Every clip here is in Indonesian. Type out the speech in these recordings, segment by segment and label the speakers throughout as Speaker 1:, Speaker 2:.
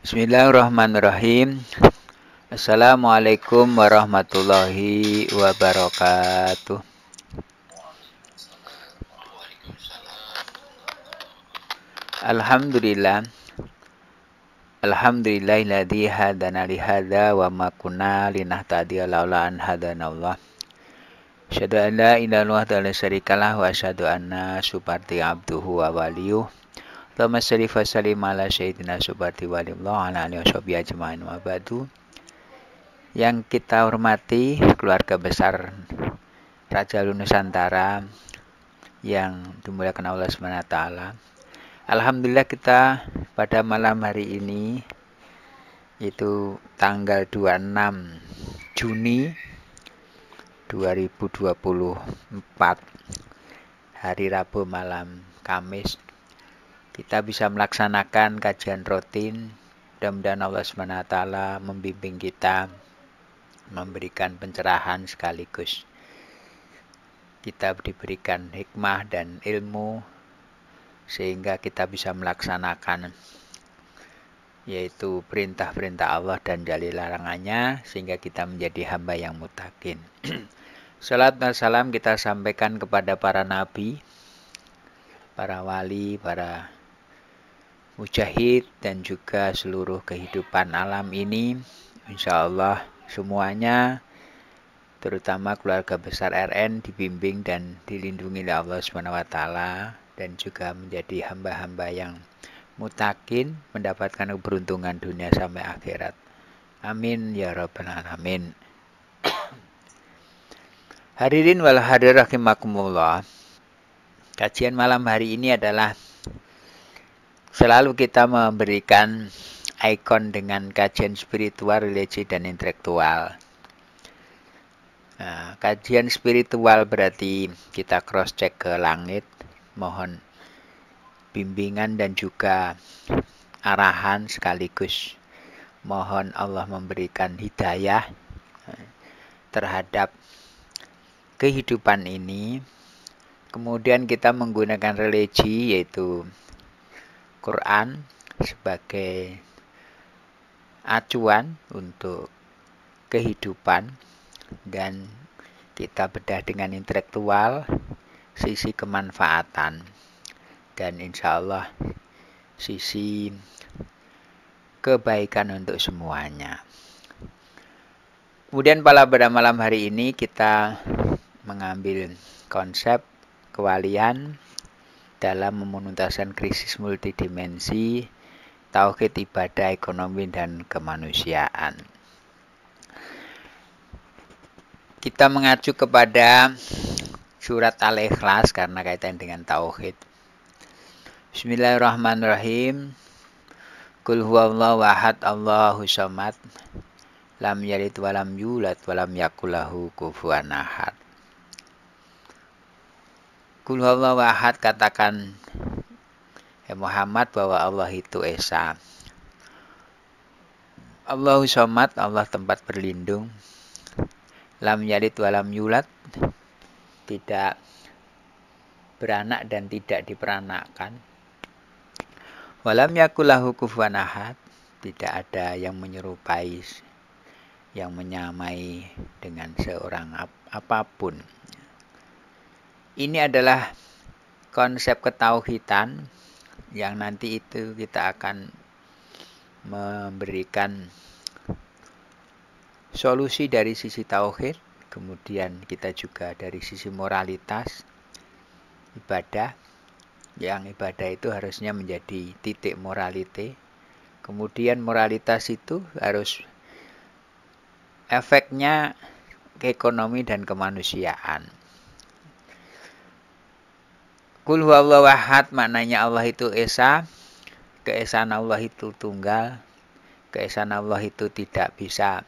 Speaker 1: Bismillahirrahmanirrahim. Assalamualaikum warahmatullahi wabarakatuh. Alhamdulillah. Alhamdulillahilladzi hadana li hadza wa ma kunna linahtadiya laula an hadanallah. Asyhadu an la ilaha illallah la syarikalah wa asyhadu anna subhanahu abduhu wa waliyuh. Allahumma shalli wa sallim ala sayyidina subhati walillah ala alihi washabihi ajmain wa ba'du. Yang kita hormati keluarga besar Raja Nusantara yang dimuliakan Allah SWT. Alhamdulillah kita pada malam hari ini, yaitu tanggal 26 Juni 2024, hari Rabu malam Kamis, kita bisa melaksanakan kajian rutin. Mudah-mudahan Allah SWT membimbing kita, memberikan pencerahan sekaligus kita diberikan hikmah dan ilmu sehingga kita bisa melaksanakan yaitu perintah-perintah Allah dan jauhi larangannya sehingga kita menjadi hamba yang muttaqin. Salat dan salam kita sampaikan kepada para nabi, para wali, para mujahid dan juga seluruh kehidupan alam ini. Insya Allah semuanya, terutama keluarga besar RN, dibimbing dan dilindungi oleh Allah SWT dan juga menjadi hamba-hamba yang muttaqin, mendapatkan keberuntungan dunia sampai akhirat. Amin ya rabbal alamin. Hadirin wal hadir rahimakumullah. Kajian malam hari ini adalah selalu kita memberikan ikon dengan kajian spiritual, religi, dan intelektual. Nah, kajian spiritual berarti kita cross check ke langit, mohon bimbingan dan juga arahan sekaligus mohon Allah memberikan hidayah terhadap kehidupan ini. Kemudian kita menggunakan religi yaitu Quran sebagai acuan untuk kehidupan, dan kita bedah dengan intelektual sisi kemanfaatan dan insya Allah sisi kebaikan untuk semuanya. Kemudian pada malam hari ini kita mengambil konsep kewalian dalam menuntaskan krisis multidimensi, tauhid, ibadah, ekonomi, dan kemanusiaan. Kita mengacu kepada surat Al-Ikhlas karena kaitan dengan tauhid. Bismillahirrahmanirrahim. Qul huwallahu ahad, Allahu samad, lam yalid walam yulad walam yakul lahu kufuwan ahad. Qul huwallahu ahad, katakan Muhammad bahwa Allah itu esa. Allahu samad, Allah tempat berlindung. Lam yalid walam yulad, tidak beranak dan tidak diperanakkan. Walam yakul lahu kufuwan ahad, tidak ada yang menyerupai, yang menyamai dengan seorang apapun. Ini adalah konsep ketauhidan yang nanti itu kita akan memberikan solusi dari sisi tauhid, kemudian kita juga dari sisi moralitas ibadah, yang ibadah itu harusnya menjadi titik moralite, kemudian moralitas itu harus efeknya ke ekonomi dan kemanusiaan. Qul huwallahu ahad, maknanya Allah itu esa, keesaan Allah itu tunggal, keesaan Allah itu tidak bisa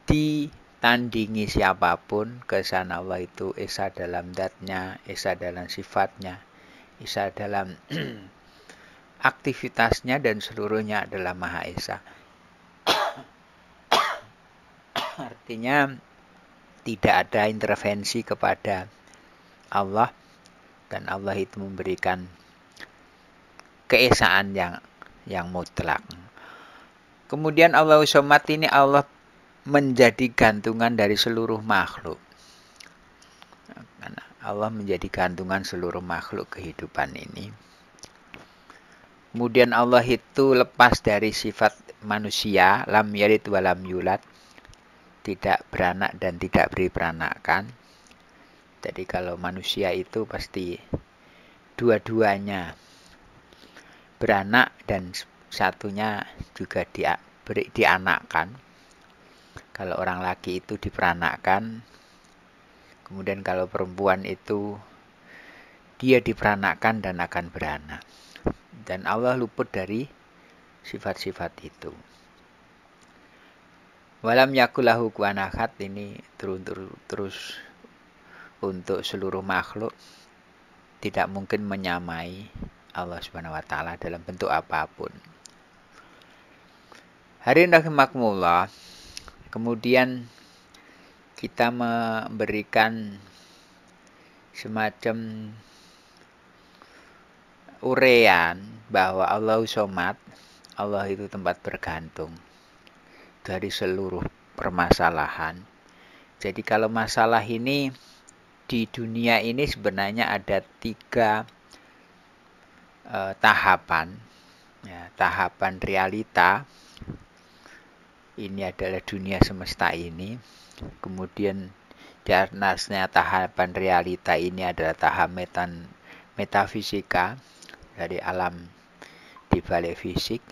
Speaker 1: ditandingi siapapun. Keesaan Allah itu esa dalam zatnya, esa dalam sifatnya, esa dalam aktivitasnya, dan seluruhnya adalah Maha Esa. Artinya tidak ada intervensi kepada Allah, dan Allah itu memberikan keesaan yang mutlak. Kemudian Allahu Somad ini Allah menjadi gantungan dari seluruh makhluk. Allah menjadi gantungan seluruh makhluk kehidupan ini. Kemudian Allah itu lepas dari sifat manusia, lam yalid wa lam yulad, tidak beranak dan tidak beri peranakan. Jadi kalau manusia itu pasti dua-duanya beranak dan satunya juga dianakkan. Kalau orang laki itu diperanakkan, kemudian kalau perempuan itu dia diperanakkan dan akan beranak. Dan Allah luput dari sifat-sifat itu. Walam yakulahu kufuwan ahad, ini terus untuk seluruh makhluk tidak mungkin menyamai Allah Subhanahu wa taala dalam bentuk apapun. Hadirin rahimakumullah, kemudian kita memberikan semacam uraian bahwa Allah Somad, Allah itu tempat bergantung dari seluruh permasalahan. Jadi kalau masalah ini di dunia ini sebenarnya ada 3 tahapan. Ya, tahapan realita, ini adalah dunia semesta ini. Kemudian di atasnya tahapan realita ini adalah tahap metafisika dari alam di balik fisik.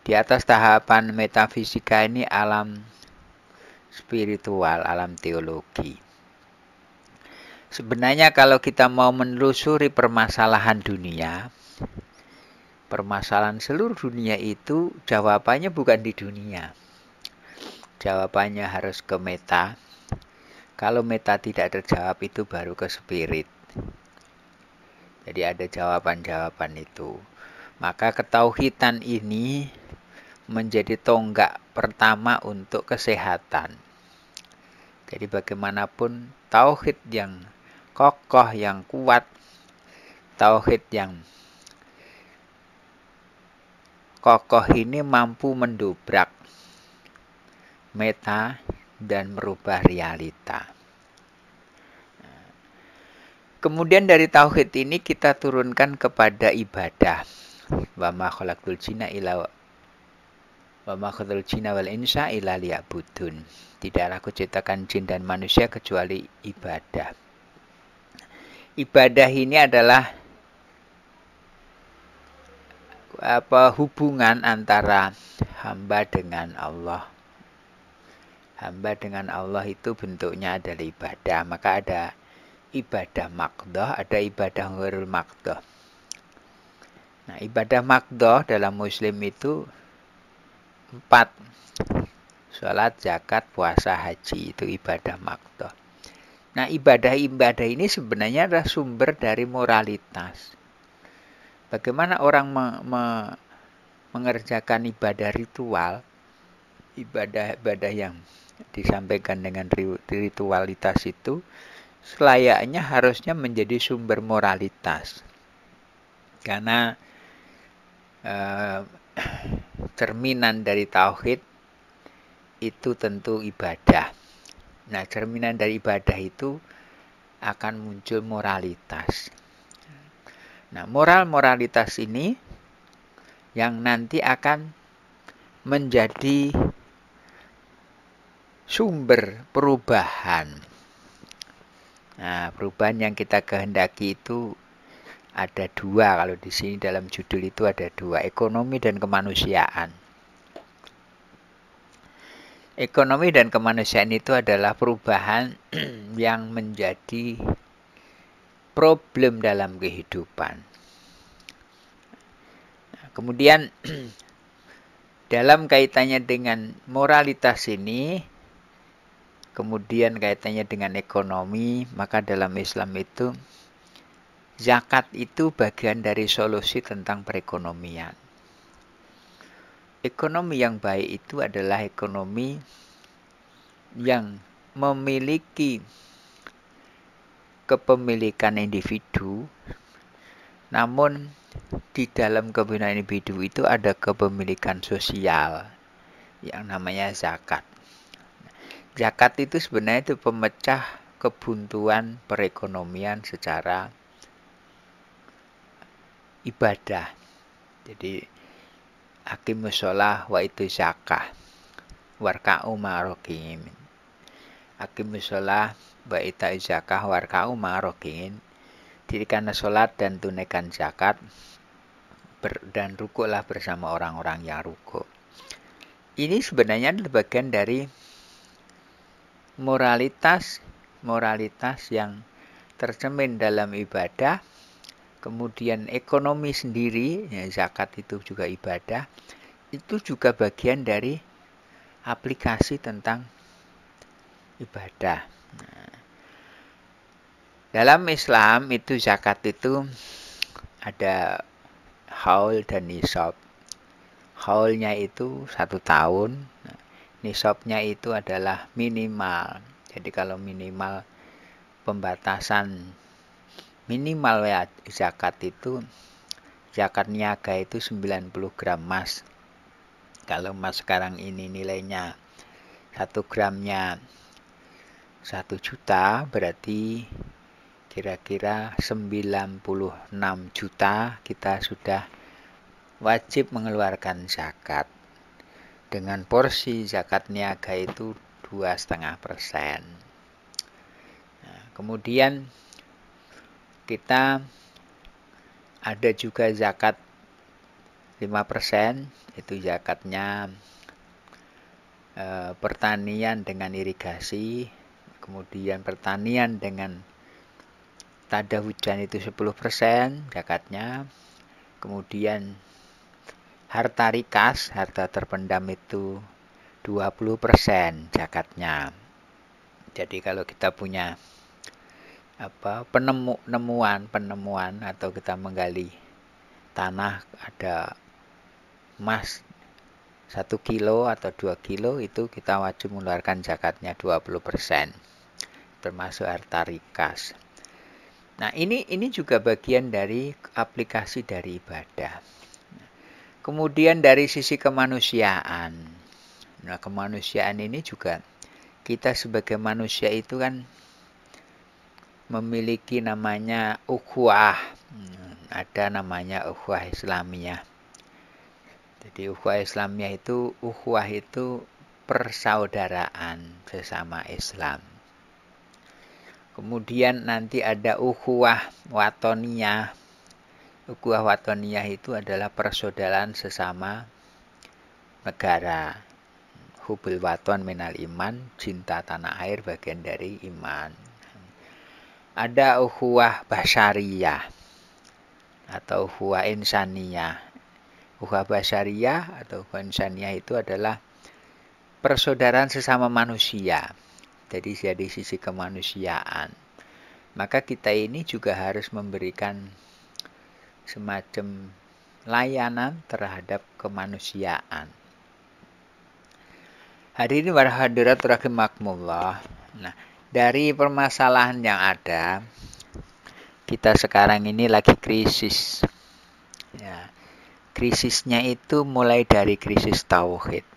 Speaker 1: Di atas tahapan metafisika ini alam spiritual, alam teologi. Sebenarnya kalau kita mau menelusuri permasalahan dunia, permasalahan seluruh dunia itu jawabannya bukan di dunia. Jawabannya harus ke meta. Kalau meta tidak terjawab itu baru ke spirit. Jadi ada jawaban-jawaban itu. Maka ketauhidan ini menjadi tonggak pertama untuk kesehatan. Jadi bagaimanapun tauhid yang kokoh, yang kuat, tauhid yang kokoh ini mampu mendobrak meta dan merubah realita. Kemudian dari tauhid ini kita turunkan kepada ibadah. Wa ma khalaqtul jinna wal insa illa liya'budun. Tidaklah aku ciptakan jin dan manusia kecuali ibadah. Ibadah ini adalah hubungan antara hamba dengan Allah. Hamba dengan Allah itu bentuknya adalah ibadah. Maka ada ibadah maqdoh, ada ibadah ghairul maqdoh. Nah, ibadah maqdoh dalam Muslim itu 4. Sholat, zakat, puasa, haji, itu ibadah maqdoh. Nah, ibadah-ibadah ini sebenarnya adalah sumber dari moralitas. Bagaimana orang mengerjakan ibadah ritual, ibadah-ibadah yang disampaikan dengan ritualitas itu, selayaknya harusnya menjadi sumber moralitas. Karena cerminan dari tauhid itu tentu ibadah. Nah, cerminan dari ibadah itu akan muncul moralitas. Nah, moralitas ini yang nanti akan menjadi sumber perubahan. Nah, perubahan yang kita kehendaki itu ada 2. Kalau di sini dalam judul itu ada 2, ekonomi dan kemanusiaan. Ekonomi dan kemanusiaan itu adalah perubahan yang menjadi problem dalam kehidupan. Nah, kemudian dalam kaitannya dengan moralitas ini, kemudian kaitannya dengan ekonomi, maka dalam Islam itu zakat itu bagian dari solusi tentang perekonomian. Ekonomi yang baik itu adalah ekonomi yang memiliki kepemilikan individu Namun di dalam kepemilikan individu itu ada kepemilikan sosial yang namanya zakat. Zakat itu sebenarnya itu pemecah kebuntuan perekonomian secara ibadah. Jadi aqimus shalah wa itu zakah warka'u ma'rokin. Aqimus shalah wa itu zakah warka'u ma'rokin. Dirikanlah sholat dan tunaikan zakat dan rukuklah bersama orang-orang yang rukuk. Ini sebenarnya adalah bagian dari moralitas yang tercermin dalam ibadah. Kemudian ekonomi sendiri, ya, zakat itu juga ibadah, itu juga bagian dari aplikasi tentang ibadah. Nah, dalam Islam itu zakat itu ada haul dan nisab. Haulnya itu 1 tahun, nisabnya itu adalah minimal. Jadi kalau minimal pembatasan minimal ya zakat itu, zakat niaga itu 90 gram emas. Kalau emas sekarang ini nilainya 1 gramnya 1 juta, berarti kira-kira 96 juta kita sudah wajib mengeluarkan zakat. Dengan porsi zakat niaga itu 2,5%. Nah, kemudian kita ada juga zakat 5%, itu zakatnya pertanian dengan irigasi, kemudian pertanian dengan tanda hujan itu 10% zakatnya, kemudian harta rikas, harta terpendam itu 20% zakatnya. Jadi kalau kita punya penemuan atau kita menggali tanah ada emas 1 kilo atau 2 kilo, itu kita wajib mengeluarkan zakatnya 20%, termasuk harta rikas. Nah, ini juga bagian dari aplikasi dari ibadah. Kemudian dari sisi kemanusiaan. Nah, kemanusiaan ini juga kita sebagai manusia itu kan memiliki namanya ukhuwah. Ada namanya ukhuwah Islamiyah. Jadi ukhuwah Islamiyah itu, ukhuwah itu persaudaraan sesama Islam. Kemudian nanti ada ukhuwah watoniyah. Ukhuwah watoniyah itu adalah persaudaraan sesama negara. Hubul waton minal iman, cinta tanah air bagian dari iman. Ada ukhuwah basyariyah atau ukhuwah insaniyah. Ukhuwah basyariyah atau ukhuwah insaniyah itu adalah persaudaraan sesama manusia. Jadi dari sisi kemanusiaan. Maka kita ini juga harus memberikan semacam layanan terhadap kemanusiaan. Hadirin para hadirat rahimakumullah. Nah, dari permasalahan yang ada, kita sekarang ini lagi krisis. Ya, krisisnya itu mulai dari krisis tauhid.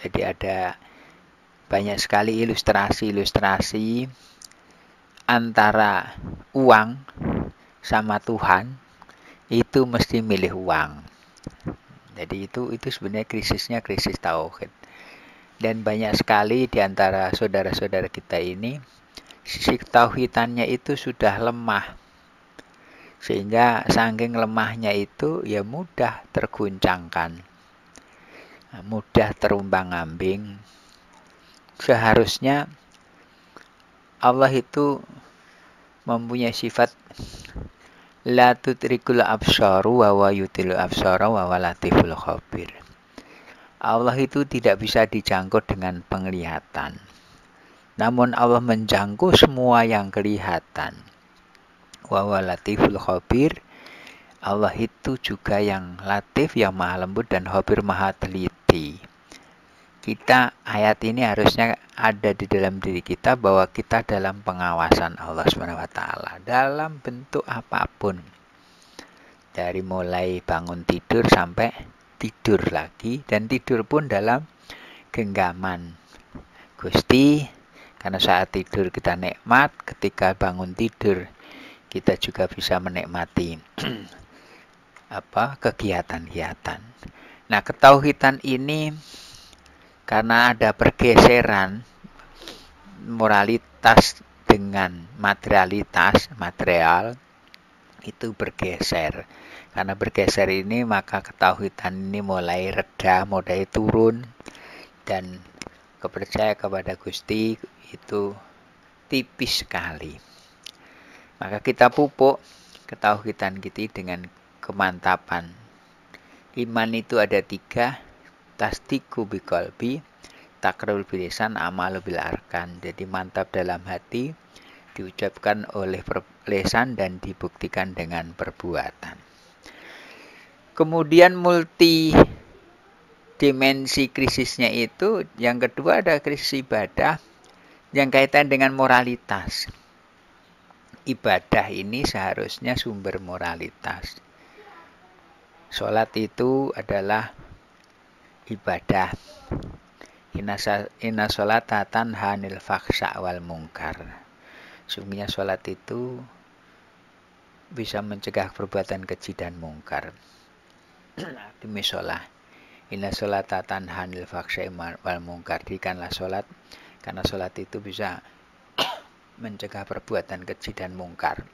Speaker 1: Jadi ada banyak sekali ilustrasi antara uang sama Tuhan, itu mesti milih uang. Jadi itu sebenarnya krisisnya krisis tauhid. Dan banyak sekali di antara saudara-saudara kita ini, sisi tauhidannya itu sudah lemah. Sehingga saking lemahnya itu ya mudah terguncangkan, mudah terumbang-ambing. Seharusnya Allah itu mempunyai sifat la tudrikul absaru wa yutil absara wa latiful khabir. Allah itu tidak bisa dijangkau dengan penglihatan. Namun Allah menjangkau semua yang kelihatan. Wa latiful khabir. Allah itu juga yang latif, yang maha lembut, dan khabir maha teliti. ayat ini harusnya ada di dalam diri kita bahwa kita dalam pengawasan Allah SWT dalam bentuk apapun. Dari mulai bangun tidur sampai tidur lagi, dan tidur pun dalam genggaman Gusti, karena saat tidur kita nikmat, ketika bangun tidur kita juga bisa menikmati kegiatan-kegiatan. Nah, ketauhidan ini karena ada pergeseran moralitas dengan material itu bergeser. Karena bergeser ini maka ketauhidan ini mulai reda, mulai turun, dan kepercayaan kepada Gusti itu tipis sekali. Maka kita pupuk ketauhidan kita dengan kemantapan. Iman itu ada 3, tasdiqu biqalbi, takrul bilisan, amalu bil arkan. Jadi mantap dalam hati, diucapkan oleh lisan dan dibuktikan dengan perbuatan. Kemudian multi dimensi krisisnya itu, yang kedua ada krisis ibadah yang kaitan dengan moralitas. Ibadah ini seharusnya sumber moralitas. Sholat itu adalah ibadah. Inna sholata tanha 'anil fahsya wal munkar. Sungguhnya sholat itu bisa mencegah perbuatan keji dan mungkar. Demi sholat. Inna sholata tanha 'anil fahsya wal munkar. Dirikanlah sholat, karena sholat itu bisa mencegah perbuatan keji dan mungkar.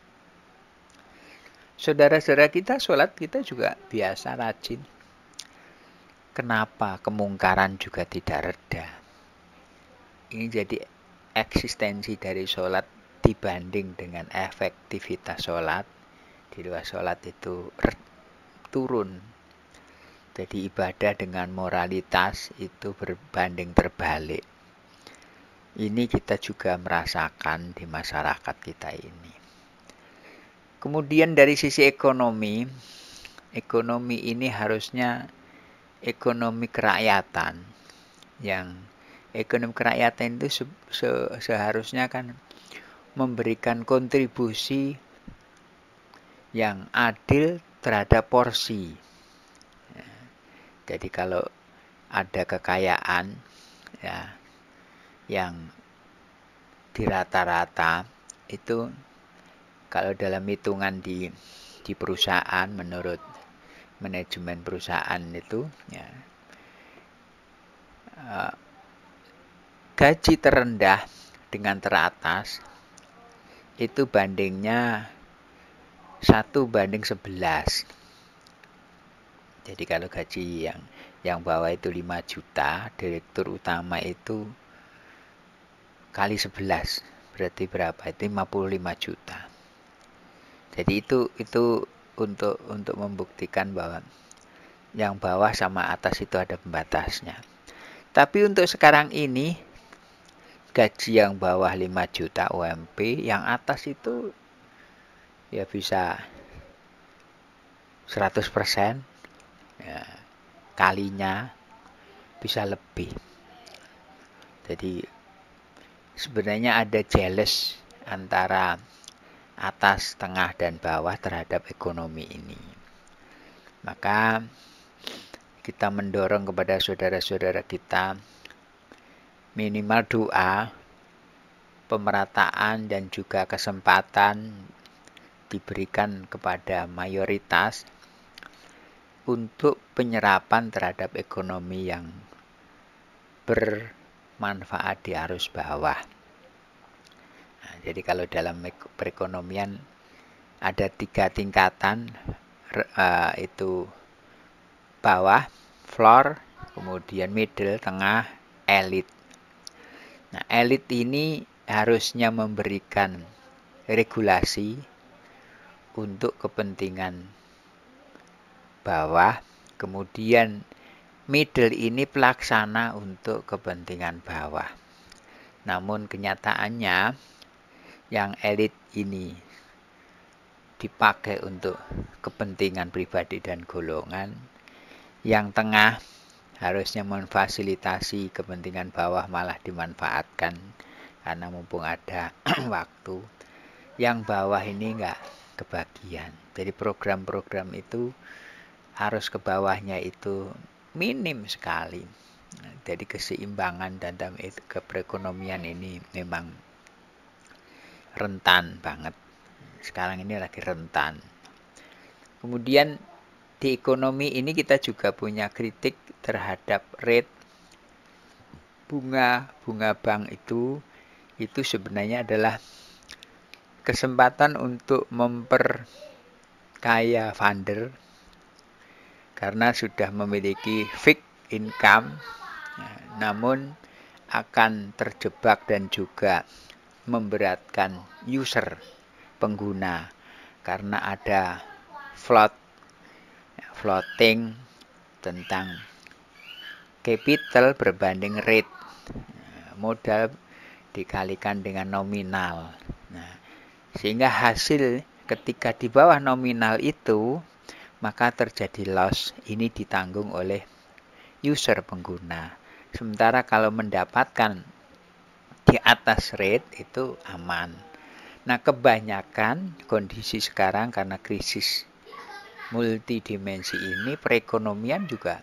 Speaker 1: Saudara-saudara kita sholat kita juga biasa rajin. Kenapa kemungkaran juga tidak reda? Ini jadi eksistensi dari sholat dibanding dengan efektivitas sholat. Di luar sholat itu turun. Jadi ibadah dengan moralitas itu berbanding terbalik. Ini kita juga merasakan di masyarakat kita ini. Kemudian dari sisi ekonomi ini harusnya ekonomi kerakyatan. Yang ekonomi kerakyatan itu seharusnya kan memberikan kontribusi yang adil terhadap porsi. Jadi kalau ada kekayaan ya yang di rata-rata itu, kalau dalam hitungan di perusahaan menurut manajemen perusahaan itu ya, gaji terendah dengan teratas itu bandingnya 1:11. Jadi kalau gaji yang bawah itu 5 juta, direktur utama itu kali 11, berarti berapa? Itu 55 juta. Jadi itu untuk membuktikan bahwa yang bawah sama atas itu ada pembatasnya. Tapi untuk sekarang ini gaji yang bawah 5 juta UMP, yang atas itu ya bisa 100%. Ya, kalinya bisa lebih. Jadi sebenarnya ada jealous antara atas, tengah, dan bawah terhadap ekonomi ini. Maka kita mendorong kepada saudara-saudara kita minimal doa, pemerataan, dan juga kesempatan diberikan kepada mayoritas untuk penyerapan terhadap ekonomi yang bermanfaat di arus bawah. Nah, jadi kalau dalam perekonomian ada 3 tingkatan, itu bawah, floor, kemudian middle, tengah, elit. Nah, elit ini harusnya memberikan regulasi untuk kepentingan bawah, kemudian middle ini pelaksana untuk kepentingan bawah. Namun kenyataannya yang elit ini dipakai untuk kepentingan pribadi dan golongan, yang tengah harusnya memfasilitasi kepentingan bawah malah dimanfaatkan karena mumpung ada waktu. Yang bawah ini enggak kebagian. Jadi program-program itu harus ke bawahnya itu minim sekali. Jadi keseimbangan dalam keperekonomian ini memang rentan banget. Sekarang ini lagi rentan. Kemudian di ekonomi ini kita juga punya kritik terhadap rate bunga bank itu sebenarnya adalah kesempatan untuk memperkaya funder karena sudah memiliki fixed income, namun akan terjebak dan juga memberatkan user pengguna karena ada floating tentang capital berbanding rate, modal dikalikan dengan nominal. Nah, sehingga hasil ketika di bawah nominal itu maka terjadi loss, ini ditanggung oleh user pengguna. Sementara kalau mendapatkan di atas rate itu aman. Nah, kebanyakan kondisi sekarang karena krisis multidimensi ini perekonomian juga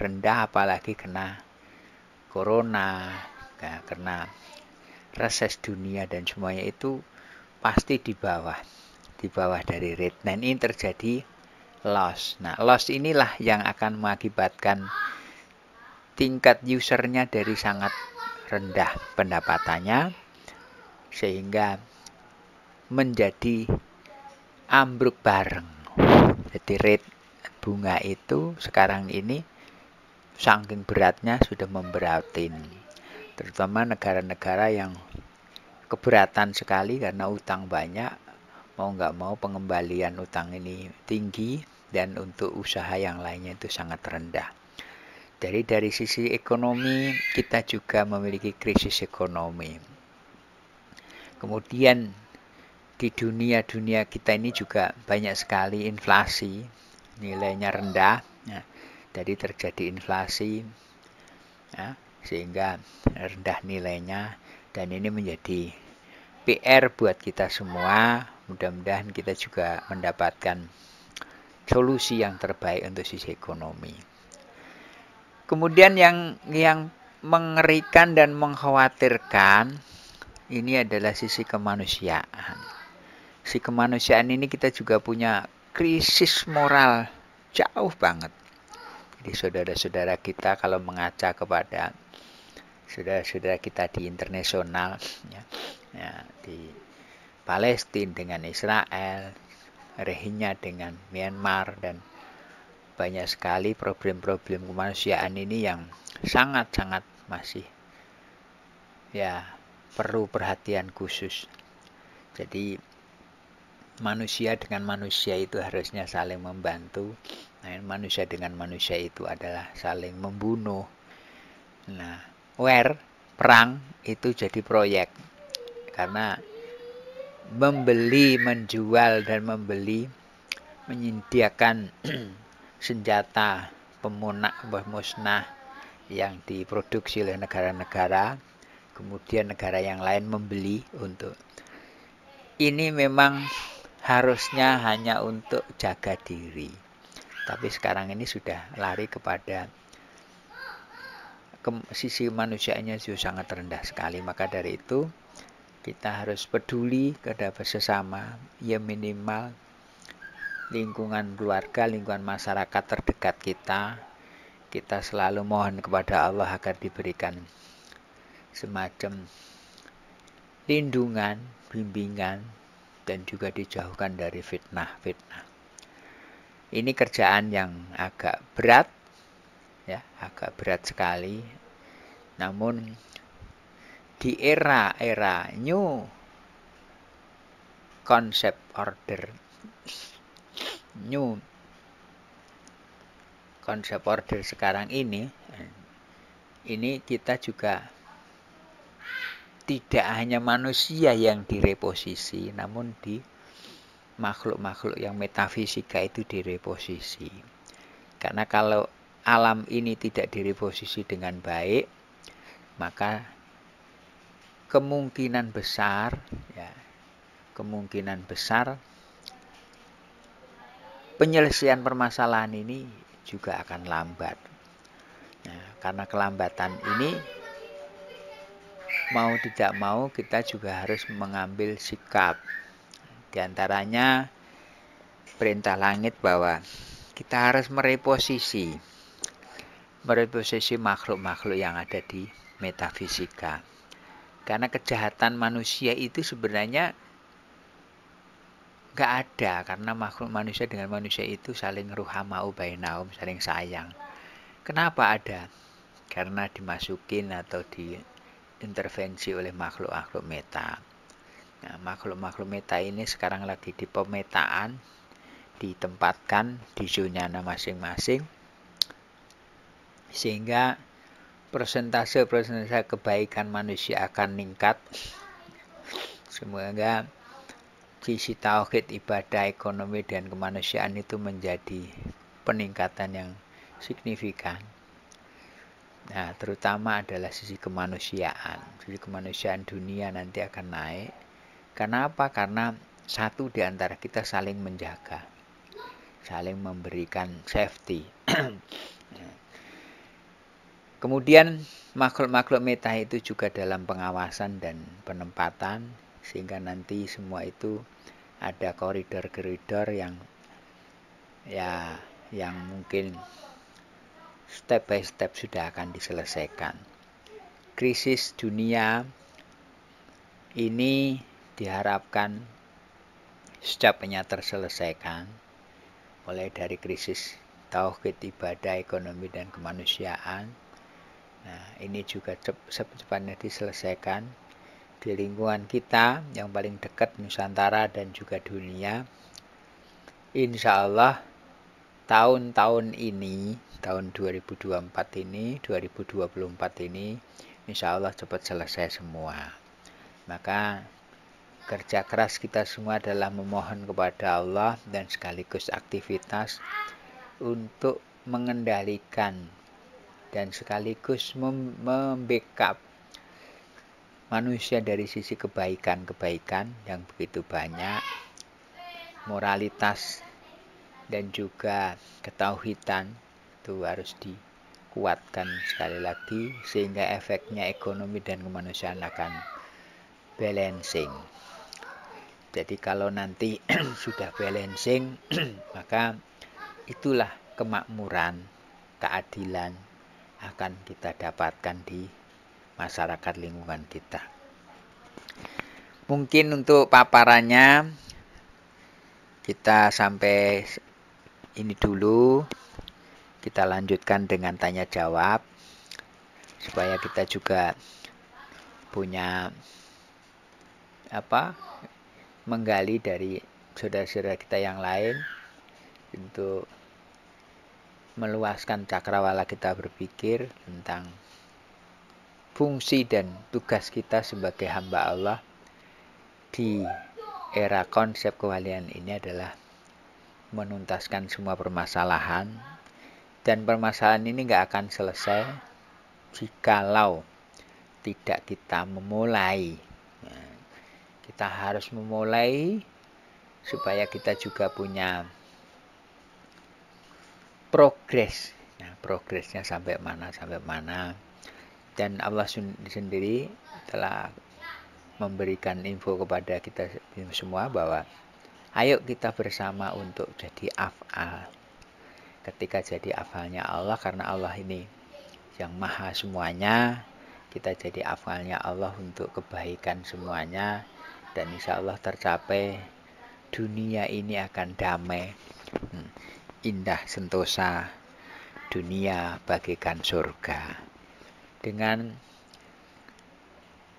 Speaker 1: rendah, apalagi kena corona, kena reses dunia dan semuanya itu pasti di bawah dari rate. Nah, ini terjadi loss. Nah, loss inilah yang akan mengakibatkan tingkat usernya dari sangat rendah pendapatannya sehingga menjadi ambruk bareng. Jadi rate bunga itu sekarang ini saking beratnya sudah memberatin. Terutama negara-negara yang keberatan sekali karena utang banyak, mau nggak mau pengembalian utang ini tinggi dan untuk usaha yang lainnya itu sangat rendah. Jadi dari sisi ekonomi kita juga memiliki krisis ekonomi. Kemudian di dunia kita ini juga banyak sekali inflasi, nilainya rendah, ya, jadi terjadi inflasi, ya, sehingga rendah nilainya dan ini menjadi PR buat kita semua. Mudah-mudahan kita juga mendapatkan solusi yang terbaik untuk sisi ekonomi. Kemudian yang mengerikan dan mengkhawatirkan ini adalah sisi kemanusiaan. Sisi kemanusiaan ini kita juga punya krisis moral jauh banget. Jadi saudara-saudara kita kalau mengaca kepada saudara-saudara kita di internasional, ya, di Palestina dengan Israel, Rohingya dengan Myanmar, dan banyak sekali problem-problem kemanusiaan ini yang sangat-sangat masih ya perlu perhatian khusus. Jadi manusia dengan manusia itu harusnya saling membantu. Nah, manusia dengan manusia itu adalah saling membunuh. Nah, perang itu jadi proyek karena menjual dan menyediakan senjata pemusnah yang diproduksi oleh negara-negara, kemudian negara yang lain membeli untuk ini memang harusnya hanya untuk jaga diri. Tapi sekarang ini sudah lari kepada sisi manusianya juga sangat rendah sekali. Maka dari itu kita harus peduli kepada sesama, ya minimal lingkungan keluarga, lingkungan masyarakat terdekat kita. Kita selalu mohon kepada Allah agar diberikan semacam lindungan, bimbingan, dan juga dijauhkan dari fitnah-fitnah. Ini kerjaan yang agak berat, ya, agak berat sekali. Namun di era new concept order, sekarang ini kita juga tidak hanya manusia yang direposisi, namun di makhluk-makhluk yang metafisika itu direposisi. Karena kalau alam ini tidak direposisi dengan baik, maka kemungkinan besar penyelesaian permasalahan ini juga akan lambat. Nah, karena kelambatan ini mau tidak mau kita juga harus mengambil sikap. Di antaranya perintah langit bahwa kita harus mereposisi makhluk-makhluk yang ada di metafisika. Karena kejahatan manusia itu sebenarnya nggak ada, karena makhluk manusia dengan manusia itu saling ruhamau bainahum, saling sayang. Kenapa ada? Karena dimasukin atau diintervensi oleh makhluk-makhluk meta. Nah, makhluk-makhluk meta ini sekarang lagi di pemetaan, ditempatkan di zonanya masing-masing, sehingga persentase kebaikan manusia akan meningkat. Semoga sisi tauhid, ibadah, ekonomi, dan kemanusiaan itu menjadi peningkatan yang signifikan. Nah, terutama adalah sisi kemanusiaan. Sisi kemanusiaan dunia nanti akan naik. Kenapa? Karena satu di antara kita saling menjaga, saling memberikan safety. Kemudian makhluk-makhluk meta itu juga dalam pengawasan dan penempatan, sehingga nanti semua itu ada koridor-koridor yang mungkin step by step sudah akan diselesaikan. Krisis dunia ini diharapkan secepatnya terselesaikan, mulai dari krisis tauhid, ibadah, ekonomi, dan kemanusiaan. Nah, ini juga secepatnya diselesaikan di lingkungan kita yang paling dekat, Nusantara dan juga dunia. Insya Allah tahun ini, tahun 2024 ini, 2024 ini, insya Allah cepat selesai semua. Maka kerja keras kita semua adalah memohon kepada Allah dan sekaligus aktivitas untuk mengendalikan dan sekaligus membackup manusia dari sisi kebaikan-kebaikan yang begitu banyak, moralitas dan juga ketauhidan itu harus dikuatkan sekali lagi, sehingga efeknya ekonomi dan kemanusiaan akan balancing. Jadi kalau nanti sudah balancing, maka itulah kemakmuran, keadilan akan kita dapatkan di masyarakat lingkungan kita. Mungkin untuk paparannya kita sampai ini dulu. Kita lanjutkan dengan tanya jawab supaya kita juga punya menggali dari saudara-saudara kita yang lain untuk meluaskan cakrawala kita berpikir tentang fungsi dan tugas kita sebagai hamba Allah di era konsep kewalian ini adalah menuntaskan semua permasalahan, dan permasalahan ini nggak akan selesai jikalau tidak kita memulai. Nah, kita harus memulai supaya kita juga punya progres. Nah, progresnya sampai mana. Dan Allah sendiri telah memberikan info kepada kita semua bahwa ayo kita bersama untuk jadi af'al. Ketika jadi af'alnya Allah, karena Allah ini yang maha semuanya, kita jadi af'alnya Allah untuk kebaikan semuanya, dan insya Allah tercapai, dunia ini akan damai, indah sentosa, dunia bagaikan surga. Dengan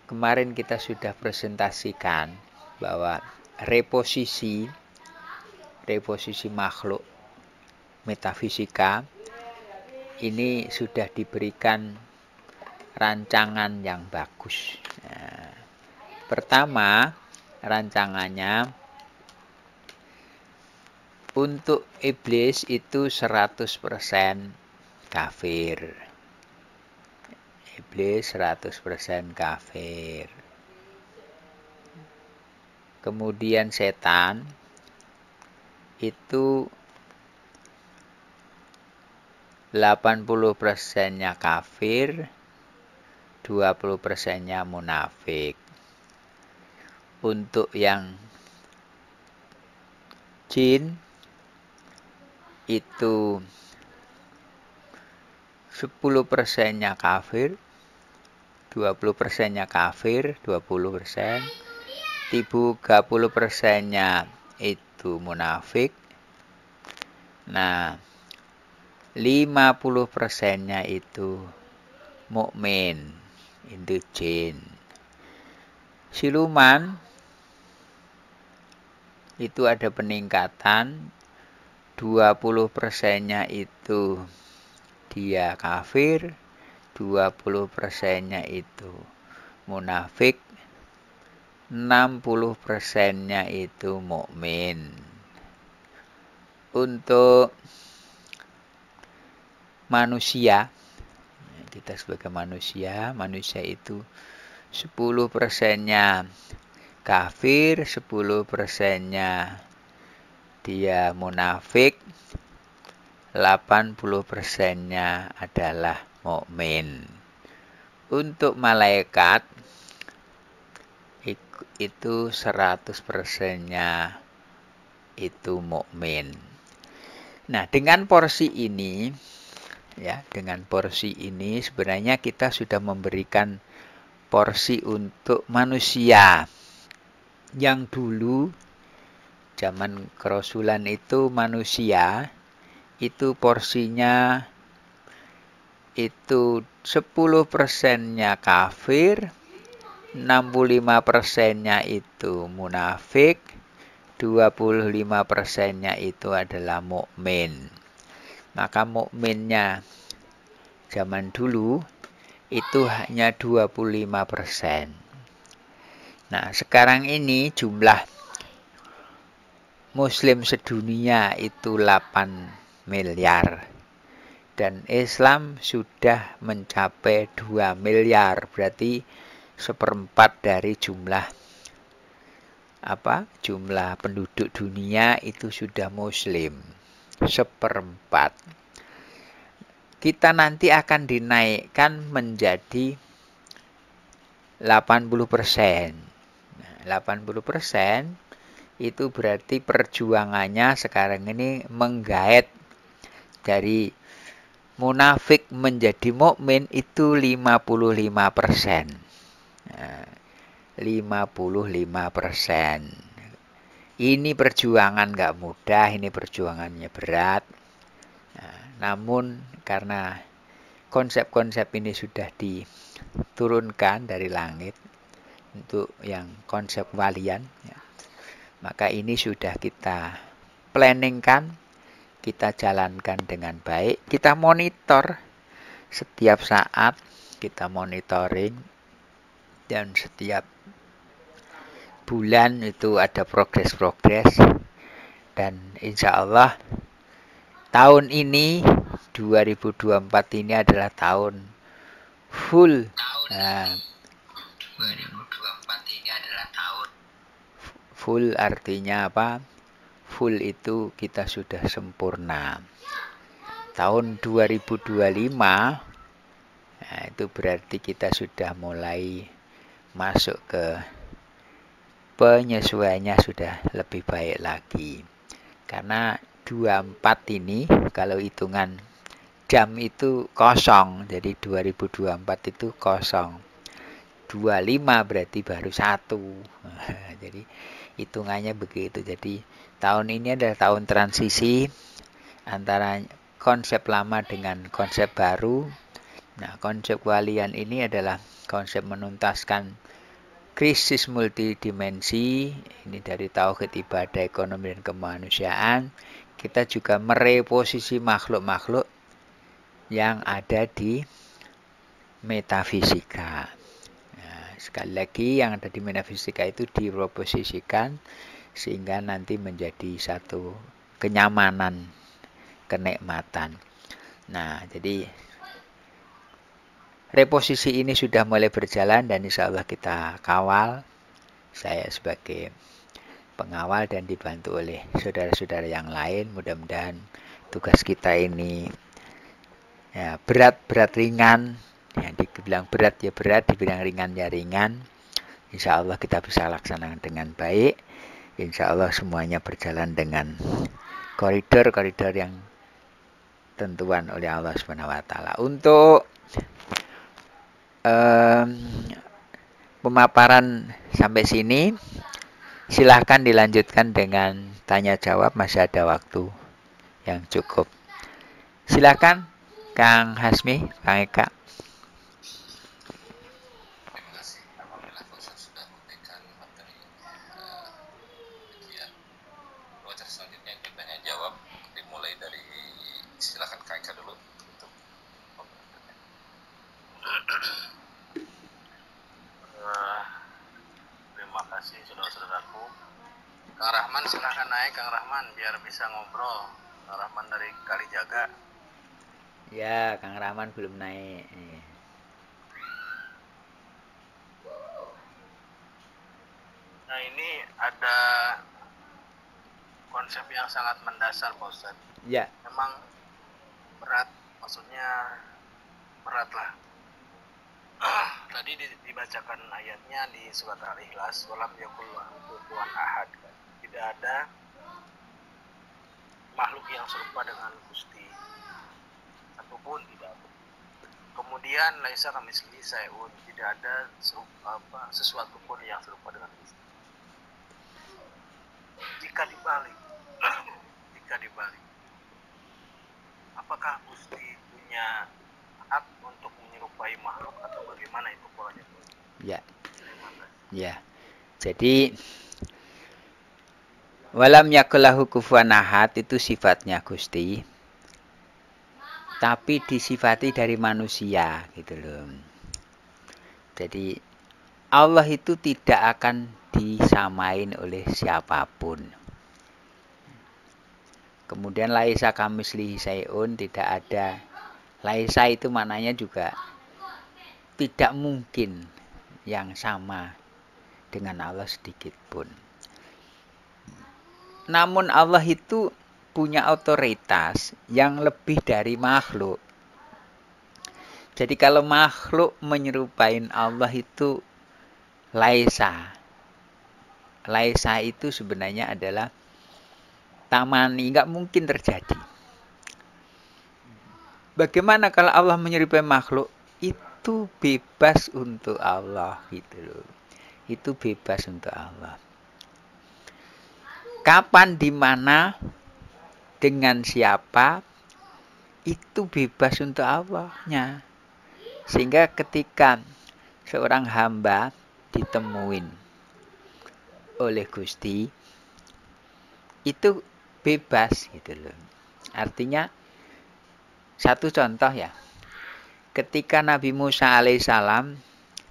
Speaker 1: kemarin kita sudah presentasikan bahwa reposisi makhluk metafisika ini sudah diberikan rancangan yang bagus. Nah, pertama, rancangannya untuk iblis itu 100% kafir. Iblis 100% kafir. Kemudian setan itu 80%-nya kafir, 20%-nya munafik. Untuk yang jin itu 10%-nya kafir, 20%-nya kafir, 20%, 30%-nya itu munafik. Nah, 50%-nya itu mukmin, itu jin. Siluman itu ada peningkatan, 20%-nya itu dia kafir, 20%-nya itu munafik, 60%-nya itu mukmin. Untuk manusia, kita sebagai manusia itu 10%-nya kafir, 10%-nya dia munafik, 80%-nya adalah mukmin. Untuk malaikat itu 100%-nya itu mukmin. Nah, dengan porsi ini ya, dengan porsi ini sebenarnya kita sudah memberikan porsi untuk manusia. Yang dulu zaman kerasulan itu manusia itu porsinya itu 10%-nya kafir, 65%-nya itu munafik, 25%-nya itu adalah mukmin. Maka mukminnya zaman dulu itu hanya 25%. Nah, sekarang ini jumlah Muslim sedunia itu 8 miliar. Dan Islam sudah mencapai 2 miliar. Berarti 1/4 dari jumlah penduduk dunia itu sudah Muslim. 1/4. Kita nanti akan dinaikkan menjadi 80%. 80% itu berarti perjuangannya sekarang ini menggaet dari munafik menjadi mukmin itu 55%. 55%. Ini perjuangan nggak mudah, ini perjuangannya berat. Namun karena konsep-konsep ini sudah diturunkan dari langit untuk yang konsep walian, ya, maka ini sudah kita planningkan, kita jalankan dengan baik, kita monitor setiap saat, kita monitoring, dan setiap bulan itu ada progres-progres. Dan insya Allah tahun ini 2024 ini adalah tahun full. Full artinya apa? Full itu kita sudah sempurna. Tahun 2025 itu berarti kita sudah mulai masuk ke penyesuaiannya sudah lebih baik lagi. Karena 24 ini kalau hitungan jam itu kosong, jadi 2024 itu kosong. 25 berarti baru 1. Jadi hitungannya begitu. Jadi tahun ini adalah tahun transisi antara konsep lama dengan konsep baru. Nah, konsep walian ini adalah konsep menuntaskan krisis multidimensi. Ini dari tauhid, ibadah, ekonomi, dan kemanusiaan. Kita juga mereposisi makhluk-makhluk yang ada di metafisika. Sekali lagi yang ada di metafisika itu direposisikan sehingga nanti menjadi satu kenyamanan, kenikmatan. Nah, jadi reposisi ini sudah mulai berjalan dan insya Allah kita kawal. Saya sebagai pengawal dan dibantu oleh saudara-saudara yang lain. Mudah-mudahan tugas kita ini ya, berat ringan. Ya, dibilang berat ya berat, dibilang ringan ya ringan. Insya Allah kita bisa laksanakan dengan baik. Insya Allah semuanya berjalan dengan koridor-koridor yang tentuan oleh Allah Subhanahu wa taala. Untuk pemaparan sampai sini, silahkan dilanjutkan dengan tanya jawab, masih ada waktu yang cukup. Silahkan Kang Hasmi, Kang Eka.
Speaker 2: Terima kasih saudara-saudaraku. Kang Rahman silahkan naik, Kang Rahman, biar bisa ngobrol. Kang Rahman dari Kalijaga.
Speaker 1: Ya, Kang Rahman belum naik.
Speaker 2: Nah, ini ada konsep yang sangat mendasar, Pak Ustadz.
Speaker 1: Ya.
Speaker 2: Memang berat, maksudnya berat lah. Tadi dibacakan ayatnya di surat Al-Ikhlas, walam yakul lahu kufuwan ahad. Tidak ada makhluk yang serupa dengan Gusti, ataupun tidak ada. Kemudian laisa kamitslihi syai'un, tidak ada sesuatu pun yang serupa dengan Gusti. Jika dibalik, apakah Gusti punya hak untuk menyerupai makhluk atau bagaimana itu polanya?
Speaker 1: Ya. Jadi walam yakullahu kufuwan ahad itu sifatnya Gusti. Tapi disifati dari manusia gitu loh. Jadi Allah itu tidak akan disamain oleh siapapun. Kemudian laisa kamitslihi syai'un, tidak ada. Laisa itu maknanya juga tidak mungkin yang sama dengan Allah sedikit pun. Namun Allah itu punya otoritas yang lebih dari makhluk. Jadi kalau makhluk menyerupai Allah itu laisa. Laisa itu sebenarnya adalah tamani, nggak mungkin terjadi. Bagaimana kalau Allah menyerupai makhluk? Itu bebas untuk Allah gitu loh. Itu bebas untuk Allah. Kapan, di mana, dengan siapa, itu bebas untuk Allahnya. Sehingga ketika seorang hamba ditemuin oleh Gusti, itu bebas gitu loh. Artinya, satu contoh ya, ketika Nabi Musa alaihissalam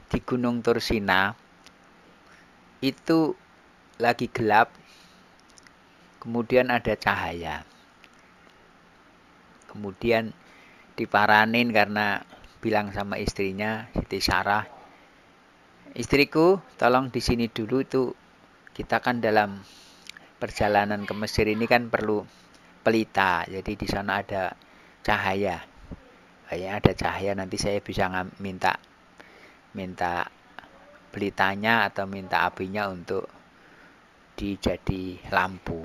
Speaker 1: di Gunung Tursina, itu lagi gelap, kemudian ada cahaya. Kemudian diparanin karena bilang sama istrinya, Siti Sarah, istriku tolong di sini dulu, itu kita kan dalam perjalanan ke Mesir ini kan perlu pelita, jadi di sana ada cahaya. Kayaknya ada cahaya, nanti saya bisa minta pelitanya atau minta apinya untuk dijadi lampu.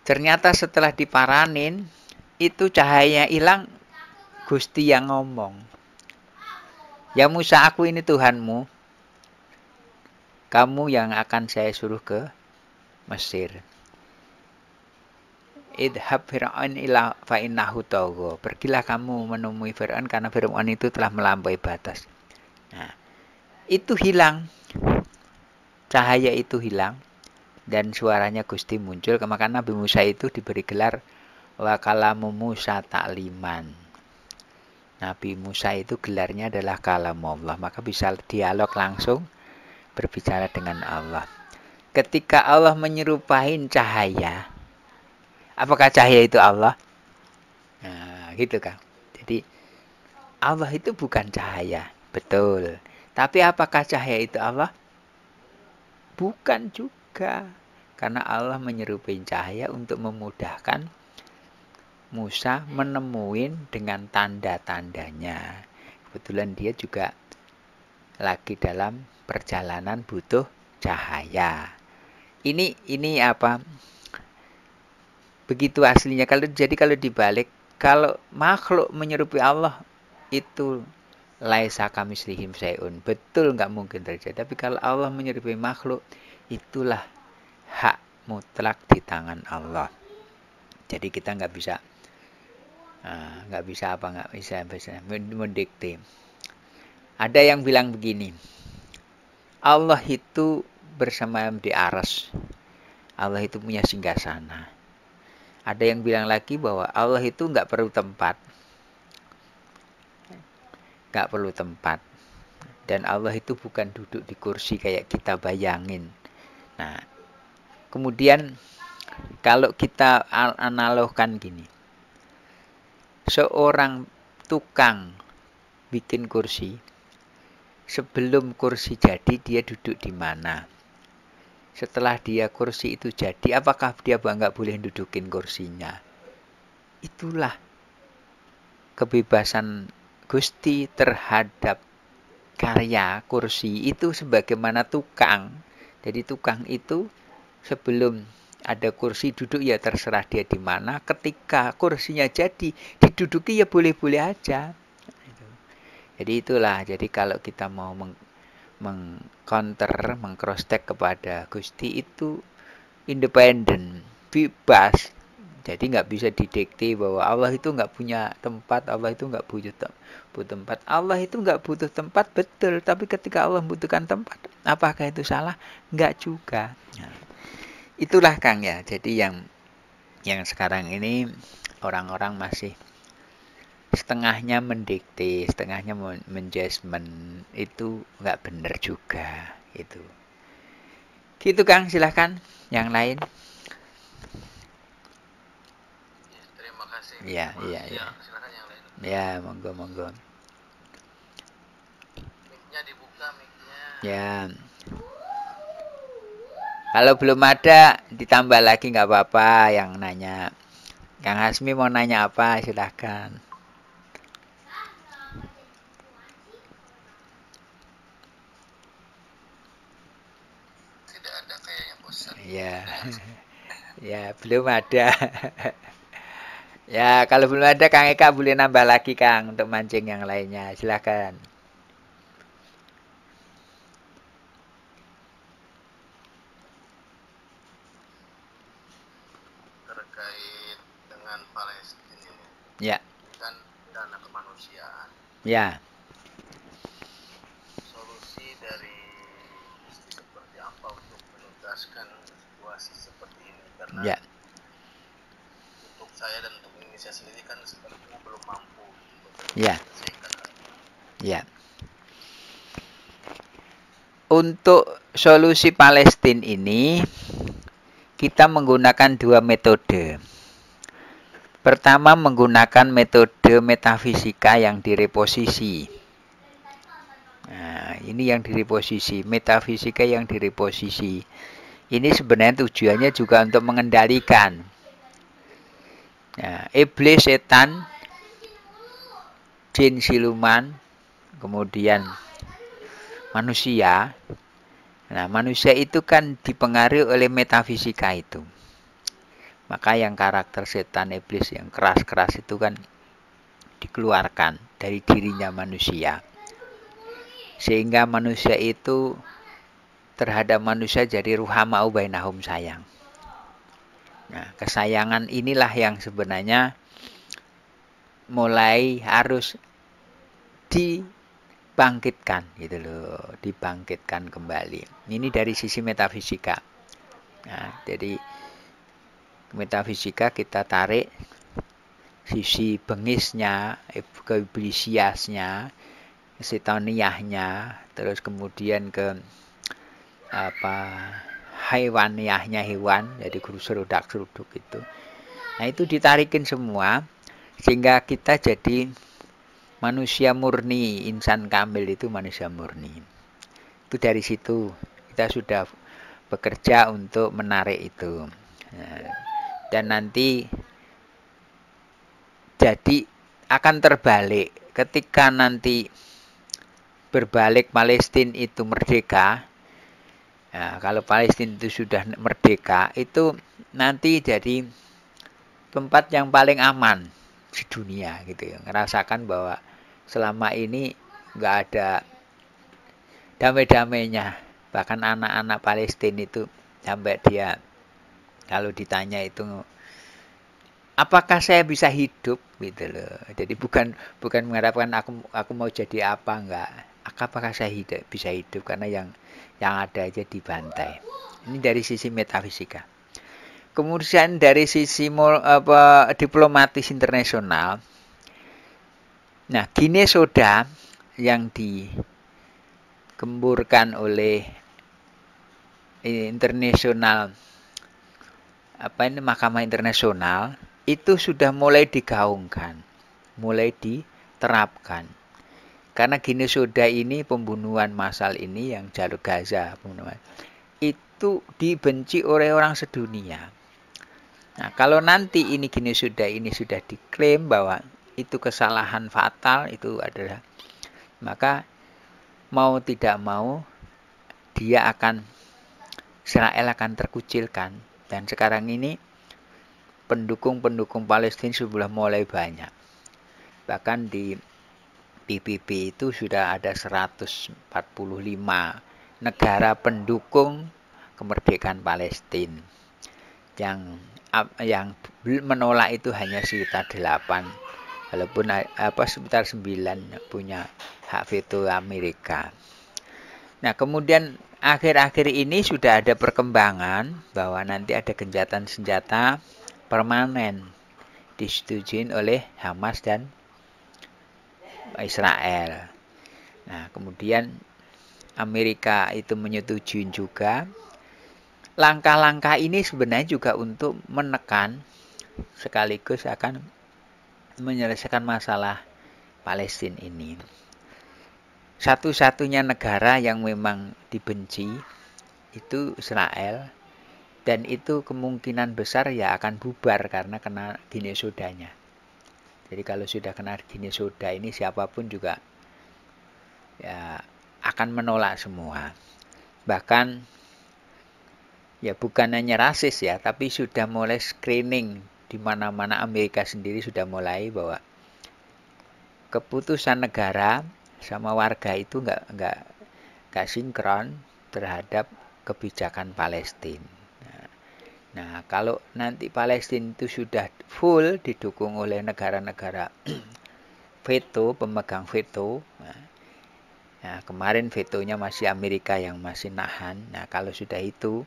Speaker 1: Ternyata setelah diparanin, itu cahayanya hilang, Gusti yang ngomong. Ya Musa, aku ini Tuhanmu. Kamu yang akan saya suruh ke Mesir. Idhab Fir'aun ila fa'innahu tagha. Pergilah kamu menemui Fir'aun karena Fir'aun itu telah melampaui batas. Nah, itu hilang. Cahaya itu hilang dan suaranya Gusti muncul. Maka Nabi Musa itu diberi gelar wa kalamu Musa ta'liman. Nabi Musa itu gelarnya adalah kalamullah, maka bisa dialog langsung, berbicara dengan Allah. Ketika Allah menyerupai cahaya, apakah cahaya itu Allah? Nah, gitu kan. Jadi Allah itu bukan cahaya, betul. Tapi apakah cahaya itu Allah? Bukan juga. Karena Allah menyerupai cahaya untuk memudahkan Musa menemuin dengan tanda-tandanya. Kebetulan dia juga lagi dalam perjalanan butuh cahaya. Ini apa? Begitu aslinya. Kalau dibalik, kalau makhluk menyerupai Allah itu laisa kamitslihi syai'un. Betul nggak mungkin terjadi. Tapi kalau Allah menyerupai makhluk, itulah hak mutlak di tangan Allah. Jadi kita nggak bisa mendikte. Ada yang bilang begini, Allah itu bersama di aras. Allah itu punya singgasana. Ada yang bilang lagi bahwa Allah itu nggak perlu tempat. Nggak perlu tempat. Dan Allah itu bukan duduk di kursi kayak kita bayangin. Nah, kemudian kalau kita analogkan gini. Seorang tukang bikin kursi, sebelum kursi jadi dia duduk di mana? Setelah dia kursi itu jadi, apakah dia nggak boleh dudukin kursinya? Itulah kebebasan Gusti terhadap karya kursi itu sebagaimana tukang. Jadi tukang itu sebelum ada kursi duduk ya terserah dia di mana. Ketika kursinya jadi diduduki ya boleh-boleh aja. Jadi itulah. Jadi kalau kita mau meng-counter, meng-cross-check kepada Gusti itu independen, bebas. Jadi nggak bisa didikte bahwa Allah itu nggak punya tempat, Allah itu nggak butuh tempat. Allah itu nggak butuh tempat, betul. Tapi ketika Allah membutuhkan tempat, apakah itu salah? Nggak juga. Nah, itulah Kang ya. Jadi yang sekarang ini orang-orang masih setengahnya mendikte, setengahnya menjudgment, itu nggak benar juga itu. Gitu Kang, silahkan yang lain.
Speaker 2: Terima kasih.
Speaker 1: Iya.
Speaker 2: Silakan yang lain.
Speaker 1: Ya, monggo.
Speaker 2: Mic-nya dibuka, mic-nya.
Speaker 1: Ya. Kalau belum ada, ditambah lagi nggak apa-apa yang nanya. Kang Hasmi mau nanya apa, silahkan.
Speaker 2: Tidak ada kayaknya bosan.
Speaker 1: Ya. Ya, belum ada. Ya, kalau belum ada Kang Eka boleh nambah lagi Kang untuk mancing yang lainnya. Silahkan.
Speaker 2: Terkait dengan Palestina ini.
Speaker 1: Ya.
Speaker 2: Ini kan dana kemanusiaan.
Speaker 1: Ya.
Speaker 2: Solusi dari seperti apa untuk menuntaskan situasi seperti ini? Karena
Speaker 1: Ya.
Speaker 2: untuk saya dan untuk Indonesia sendiri kan sepertinya belum mampu
Speaker 1: Ya.
Speaker 2: menyelesaikan hal ini.
Speaker 1: Ya. Untuk solusi Palestina ini kita menggunakan dua metode. Pertama menggunakan metode metafisika yang direposisi. Nah, ini yang direposisi, metafisika yang direposisi. Ini sebenarnya tujuannya juga untuk mengendalikan iblis, setan, jin, siluman, kemudian manusia. Nah, manusia itu kan dipengaruhi oleh metafisika itu. Maka yang karakter setan, iblis yang keras-keras itu kan dikeluarkan dari dirinya manusia. Sehingga manusia itu terhadap manusia jadi ruhamau bainahum, sayang. Nah, kesayangan inilah yang sebenarnya mulai harus dibangkitkan gitu loh, dibangkitkan kembali. Ini dari sisi metafisika. Nah, jadi metafisika kita tarik sisi bengisnya, keiblisiasnya, setaniahnya, terus kemudian ke haiwaniyahnya hewan, jadi serudak-seruduk itu. Nah, itu ditarikin semua Sehingga kita jadi manusia murni, insan kamil itu manusia murni. Itu dari situ kita sudah bekerja untuk menarik itu. Nah, dan nanti jadi akan terbalik ketika nanti berbalik Palestina itu merdeka. Nah, kalau Palestina itu sudah merdeka, itu nanti jadi tempat yang paling aman di dunia gitu ya. Ngerasakan bahwa selama ini nggak ada damai-damainya. Bahkan anak-anak Palestina itu sampai dia kalau ditanya itu apakah saya bisa hidup gitu loh. Jadi bukan mengharapkan aku mau jadi apa, enggak. Apakah saya bisa hidup karena yang ada aja dibantai. Ini dari sisi metafisika. Kemudian dari sisi diplomatis internasional. Nah, Guinea Soda yang dikemburkan oleh internasional Mahkamah Internasional itu sudah mulai digaungkan, mulai diterapkan. Karena Guinea Soda ini pembunuhan massal ini yang jalur Gaza itu dibenci oleh orang sedunia. Nah, kalau nanti ini Guinea Soda ini sudah diklaim bahwa itu kesalahan fatal itu adalah, maka mau tidak mau Israel akan terkucilkan. Dan sekarang ini pendukung Palestina sudah mulai banyak. Bahkan di PBB itu sudah ada 145 negara pendukung kemerdekaan Palestina. Yang menolak itu hanya sekitar 8, walaupun sekitar 9 punya hak veto Amerika. Nah, kemudian akhir-akhir ini sudah ada perkembangan bahwa nanti ada gencatan senjata permanen disetujui oleh Hamas dan Israel. Nah, kemudian Amerika itu menyetujui juga. Langkah-langkah ini sebenarnya juga untuk menekan sekaligus akan menyelesaikan masalah Palestina ini. Satu-satunya negara yang memang dibenci itu Israel, dan itu kemungkinan besar ya akan bubar karena kena Guinea Sodanya. Jadi kalau sudah kena Guinea Soda ini siapapun juga ya akan menolak semua. Bahkan ya bukan hanya rasis ya, tapi sudah mulai screening di mana-mana. Amerika sendiri sudah mulai bahwa keputusan negara sama warga itu nggak sinkron terhadap kebijakan Palestina. Nah, kalau nanti Palestina itu sudah full didukung oleh negara-negara veto, pemegang veto. Nah, kemarin vetonya masih Amerika yang masih nahan. Nah, kalau sudah itu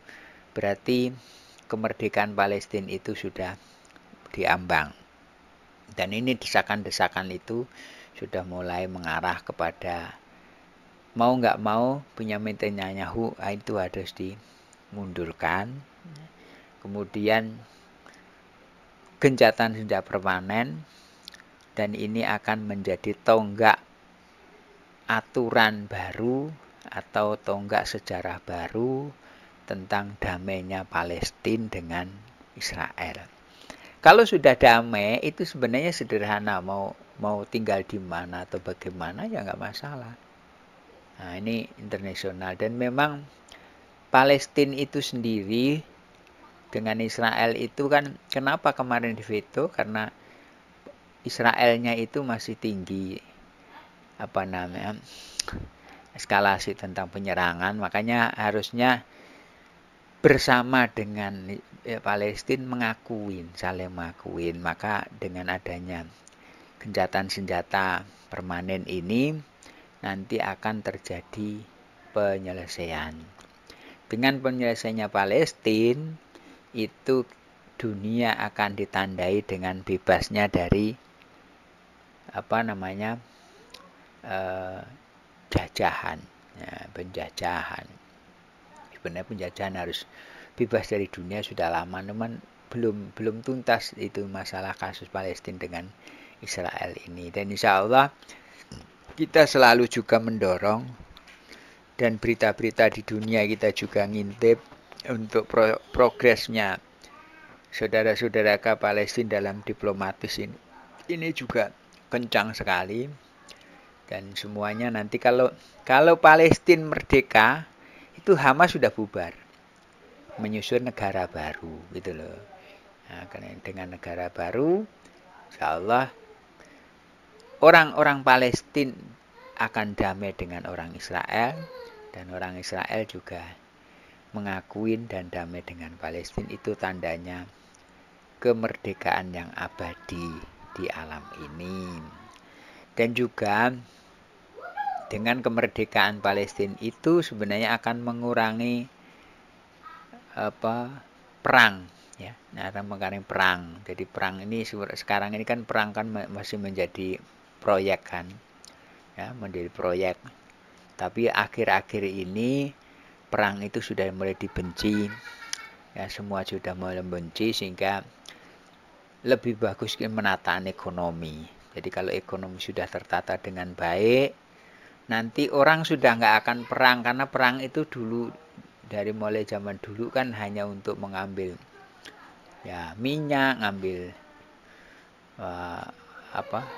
Speaker 1: berarti kemerdekaan Palestina itu sudah diambang. Dan ini desakan-desakan itu sudah mulai mengarah kepada mau nggak mau Benyamin Netanyahu itu harus dimundurkan. Kemudian gencatan senjata permanen, dan ini akan menjadi tonggak aturan baru atau tonggak sejarah baru tentang damainya Palestina dengan Israel. Kalau sudah damai itu sebenarnya sederhana, mau tinggal di mana atau bagaimana ya nggak masalah. Nah, ini internasional, dan memang Palestina itu sendiri dengan Israel itu kan kenapa kemarin diveto, karena Israelnya itu masih tinggi eskalasi tentang penyerangan, makanya harusnya bersama dengan Palestina saling mengakuin. Maka dengan adanya gencatan senjata permanen ini nanti akan terjadi penyelesaian. Dengan penyelesaiannya Palestina itu dunia akan ditandai dengan bebasnya dari jajahan, penjajahan. Sebenarnya penjajahan harus bebas dari dunia sudah lama, namun belum tuntas itu masalah kasus Palestina dengan Israel ini. Dan insya Allah kita selalu juga mendorong, dan berita-berita di dunia kita juga ngintip untuk progresnya saudara-saudara Palestina dalam diplomatis ini. Ini juga kencang sekali. Dan semuanya nanti kalau Palestina merdeka, itu Hamas sudah bubar, menyusun negara baru gitu loh. Nah, karena dengan negara baru, insya Allah orang-orang Palestina akan damai dengan orang Israel, dan orang Israel juga mengakuin dan damai dengan Palestina. Itu tandanya kemerdekaan yang abadi di alam ini. Dan juga dengan kemerdekaan Palestina itu sebenarnya akan mengurangi perang, ya. Nah, akan mengurangi perang. Jadi perang ini sekarang ini kan perang kan masih menjadi proyek kan, ya, menjadi proyek. Tapi akhir-akhir ini perang itu sudah mulai dibenci, ya, semua sudah mulai membenci, sehingga lebih bagus menataan ekonomi. Jadi kalau ekonomi sudah tertata dengan baik, nanti orang sudah nggak akan perang, karena perang itu dulu dari mulai zaman dulu kan hanya untuk mengambil ya minyak, ngambil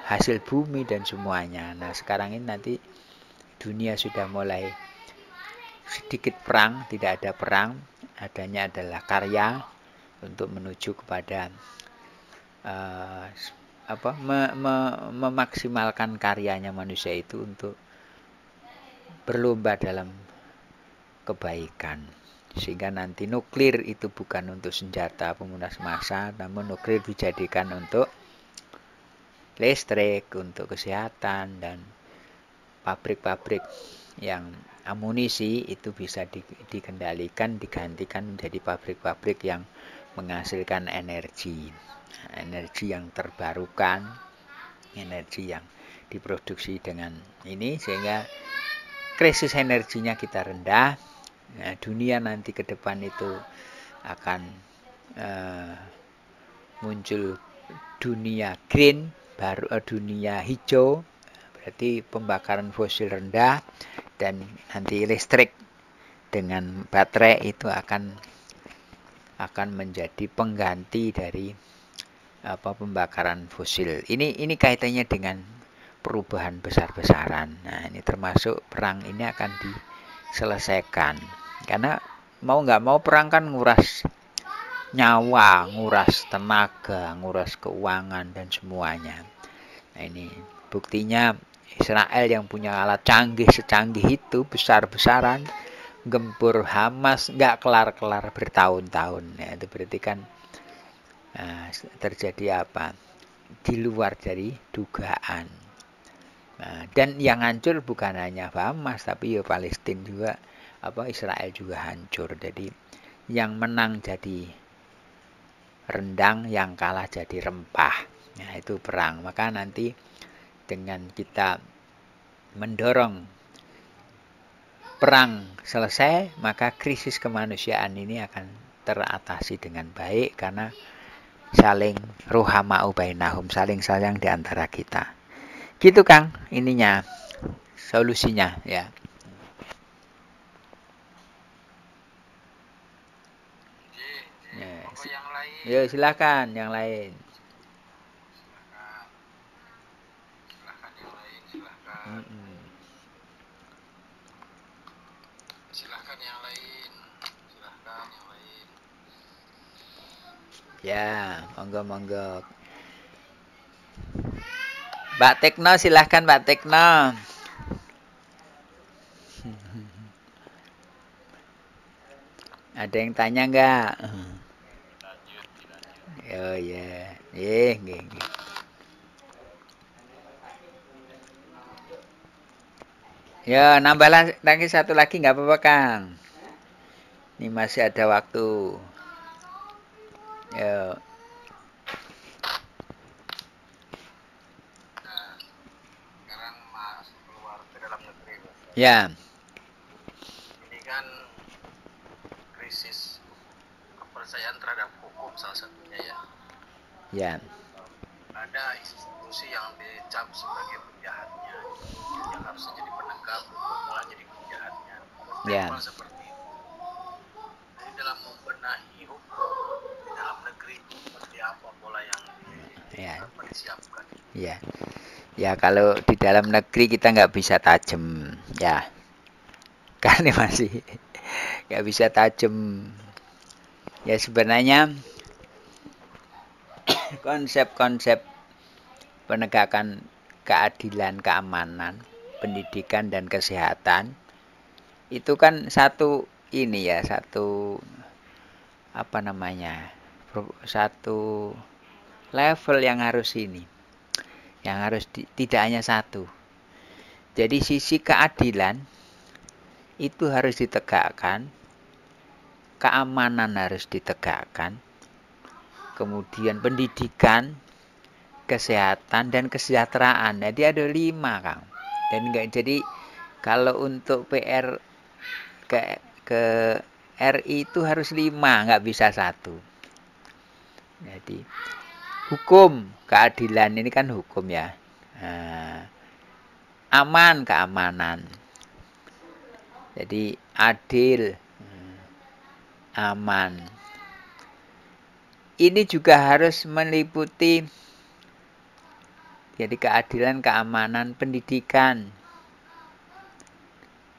Speaker 1: hasil bumi dan semuanya. Nah sekarang ini nanti dunia sudah mulai sedikit perang, tidak ada perang, adanya adalah karya untuk menuju kepada memaksimalkan karyanya manusia itu untuk berlomba dalam kebaikan, sehingga nanti nuklir itu bukan untuk senjata pemunas massa, namun nuklir dijadikan untuk listrik, untuk kesehatan, dan pabrik-pabrik yang amunisi itu bisa dikendalikan, digantikan menjadi pabrik-pabrik yang menghasilkan energi yang terbarukan, energi yang diproduksi dengan ini, sehingga krisis energinya kita rendah. Nah, dunia nanti ke depan itu akan muncul dunia green, baru dunia hijau, berarti pembakaran fosil rendah, dan nanti listrik dengan baterai itu akan menjadi pengganti dari pembakaran fosil. Ini kaitannya dengan perubahan besar-besaran. Nah, ini termasuk perang ini akan diselesaikan. Karena mau nggak mau perang kan nguras nyawa, nguras tenaga, nguras keuangan, dan semuanya. Nah, ini buktinya Israel yang punya alat canggih secanggih itu, besar-besaran, gempur Hamas nggak kelar-kelar bertahun-tahun. Ya, itu berarti kan terjadi apa? Di luar dari dugaan. Nah, dan yang hancur bukan hanya Hamas, tapi ya Palestina juga, Israel juga hancur. Jadi yang menang jadi rendang, yang kalah jadi rempah. Nah, itu perang. Maka nanti dengan kita mendorong perang selesai, maka krisis kemanusiaan ini akan teratasi dengan baik, karena saling ruhama'u bainahum, saling sayang di antara kita. Gitu Kang, ininya solusinya ya.
Speaker 2: Yang lain.
Speaker 1: Ya, silakan yang lain.
Speaker 2: Silakan yang lain, silakan. Silakan yang lain. Silakan yang lain.
Speaker 1: Ya, monggo. Mbak Tekno, silahkan Mbak Tekno. Ada yang tanya nggak?
Speaker 2: Lanjut.
Speaker 1: Oh ya, nggih. Ya, nambah lagi satu lagi nggak apa-apa Kang. Ini masih ada waktu. Ya.
Speaker 2: Sekarang masuk keluar ke dalam negeri.
Speaker 1: Ya.
Speaker 2: Ini kan krisis kepercayaan terhadap hukum salah satunya ya.
Speaker 1: Ya.
Speaker 2: Ada institusi konstitusi yang dicap sebagai penjahatnya, yang harusnya jadi penegak hukum malah jadi penjahatnya. Stempel seperti itu. Jadi dalam membenahi hukum di dalam negeri seperti apa pola yang dipersiapkan?
Speaker 1: Ya. Ya kalau di dalam negeri kita nggak bisa tajam, ya. Karena masih nggak bisa tajam. Ya sebenarnya konsep-konsep penegakan keadilan, keamanan, pendidikan dan kesehatan itu kan satu satu level yang harus tidak hanya satu. Jadi sisi keadilan itu harus ditegakkan, keamanan harus ditegakkan, kemudian pendidikan, kesehatan dan kesejahteraan. Jadi ada 5, Kang. Dan jadi kalau untuk PR ke RI itu harus 5, nggak bisa 1. Jadi hukum, keadilan ini kan hukum ya. Aman, keamanan. Jadi adil, aman. Ini juga harus meliputi jadi keadilan, keamanan, pendidikan,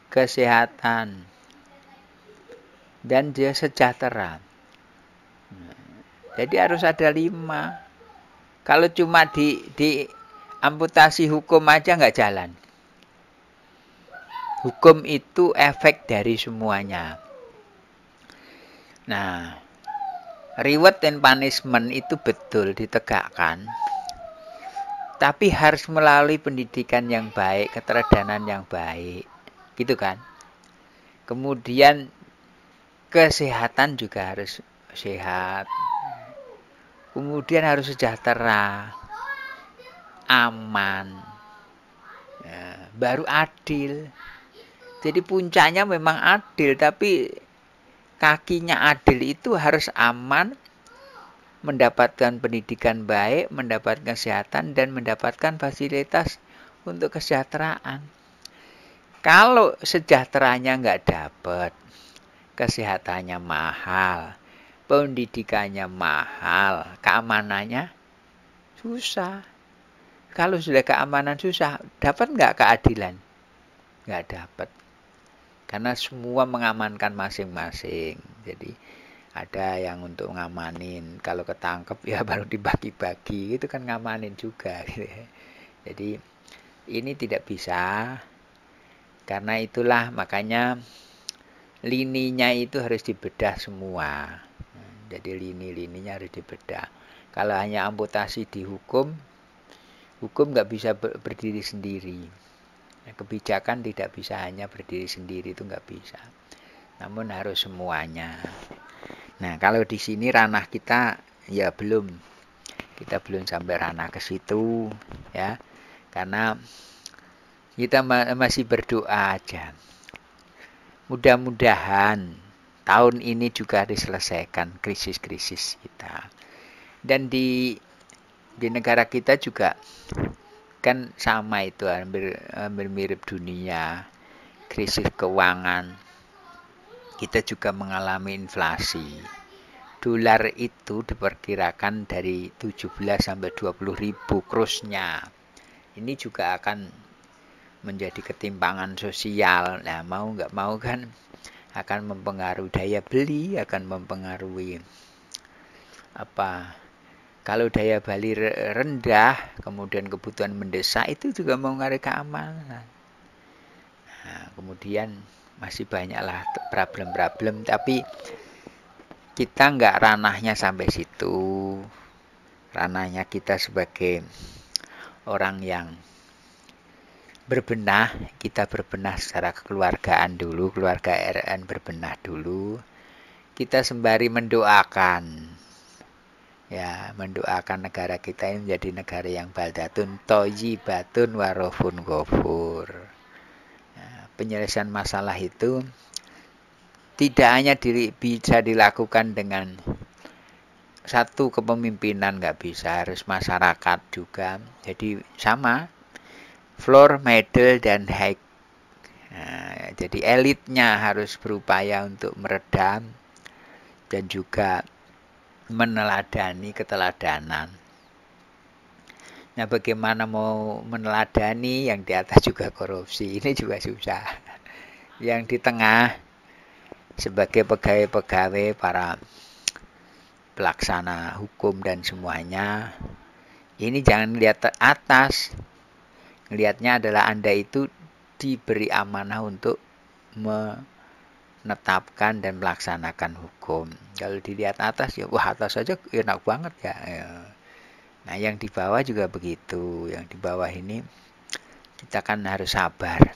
Speaker 1: kesehatan, dan dia sejahtera. Jadi harus ada 5. Kalau cuma di amputasi hukum aja nggak jalan. Hukum itu efek dari semuanya. Nah, reward and punishment itu betul ditegakkan, tapi harus melalui pendidikan yang baik, keteladanan yang baik, gitu kan. Kemudian kesehatan juga harus sehat, kemudian harus sejahtera, aman, ya, baru adil. Jadi puncaknya memang adil, tapi kakinya adil itu harus aman, mendapatkan pendidikan baik, mendapatkan kesehatan, dan mendapatkan fasilitas untuk kesejahteraan. Kalau sejahteranya nggak dapat, kesehatannya mahal, pendidikannya mahal, keamanannya susah. Kalau sudah keamanan susah, dapat nggak keadilan? Nggak dapat. Karena semua mengamankan masing-masing. Jadi ada yang untuk ngamanin, kalau ketangkep ya baru dibagi-bagi, itu kan ngamanin juga. Jadi ini tidak bisa. Karena itulah makanya lininya itu harus dibedah semua. Jadi lini-lininya harus dibedah. Kalau hanya amputasi di hukum nggak bisa berdiri sendiri. Kebijakan tidak bisa hanya berdiri sendiri, itu nggak bisa. Namun harus semuanya. Nah, kalau di sini ranah kita ya kita belum sampai ranah ke situ ya. Karena kita masih berdoa aja. Mudah-mudahan tahun ini juga diselesaikan krisis-krisis kita. Dan di negara kita juga kan sama itu, hampir mirip dunia, krisis keuangan. Kita juga mengalami inflasi. Dolar itu diperkirakan dari 17 sampai 20 ribu krusnya. Ini juga akan menjadi ketimpangan sosial. Nah, mau nggak mau kan akan mempengaruhi daya beli, akan mempengaruhi kalau daya beli rendah, kemudian kebutuhan mendesak, itu juga mempengaruhi keamanan. Nah, kemudian masih banyaklah problem-problem, tapi kita nggak ranahnya sampai situ. Ranahnya kita sebagai orang yang berbenah, kita berbenah secara kekeluargaan dulu, keluarga RN berbenah dulu. Kita sembari mendoakan. Ya, mendoakan negara kita ini menjadi negara yang baldatun thayyibatun warofun ghafur. Nah, penyelesaian masalah itu tidak hanya bisa dilakukan dengan satu kepemimpinan nggak bisa, harus masyarakat juga. Jadi sama, floor, middle, dan high. Nah, jadi elitnya harus berupaya untuk meredam dan juga meneladani keteladanan. Nah, bagaimana mau meneladani yang di atas juga korupsi? Ini juga susah. Yang di tengah sebagai pegawai-pegawai, para pelaksana hukum dan semuanya, ini jangan lihat atas. Lihatnya adalah Anda itu diberi amanah untuk menetapkan dan melaksanakan hukum. Kalau dilihat atas, ya wah atas saja enak banget ya. Nah, yang di bawah juga begitu. Yang di bawah ini kita kan harus sabar.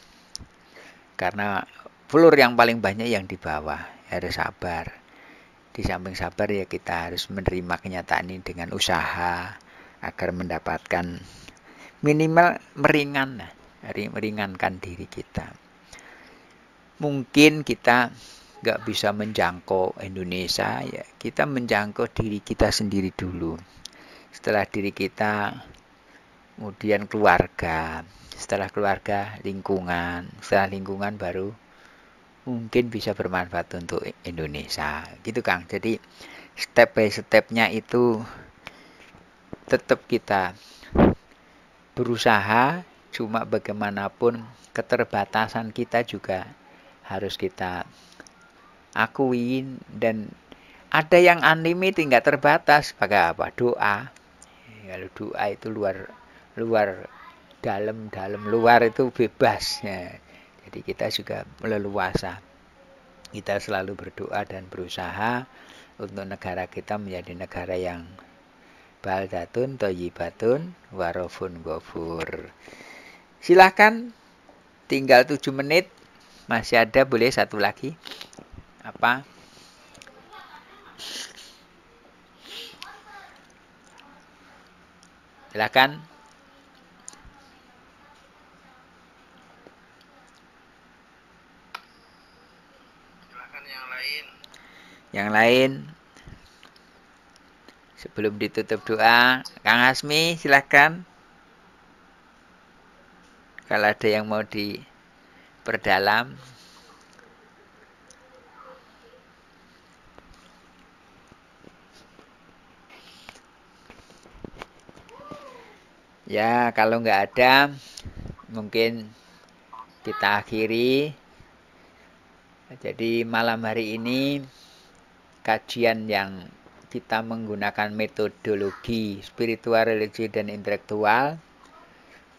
Speaker 1: Karena floor yang paling banyak yang di bawah, harus sabar. Di samping sabar ya kita harus menerima kenyataan ini dengan usaha agar mendapatkan minimal meringankan diri kita. Mungkin kita nggak bisa menjangkau Indonesia, ya kita menjangkau diri kita sendiri dulu. Setelah diri kita, kemudian keluarga, setelah keluarga lingkungan, setelah lingkungan baru mungkin bisa bermanfaat untuk Indonesia, gitu Kang. Jadi step by stepnya itu tetap kita berusaha, cuma bagaimanapun keterbatasan kita juga harus kita akuin. Dan ada yang unlimited, nggak terbatas, pakai apa? Doa. Kalau doa itu luar dalam luar itu bebas ya. Jadi kita juga leluasa. Kita selalu berdoa dan berusaha untuk negara kita menjadi negara yang baldatun thayyibatun warafun ghafur. Silahkan, tinggal 7 menit. Masih ada, boleh satu lagi. Apa? Silahkan.
Speaker 2: Silakan yang lain.
Speaker 1: Yang lain. Sebelum ditutup doa, Kang Hasmi silahkan. Kalau ada yang mau diperdalam. Ya, kalau nggak ada, mungkin kita akhiri. Jadi malam hari ini kajian yang kita menggunakan metodologi spiritual, religi, dan intelektual.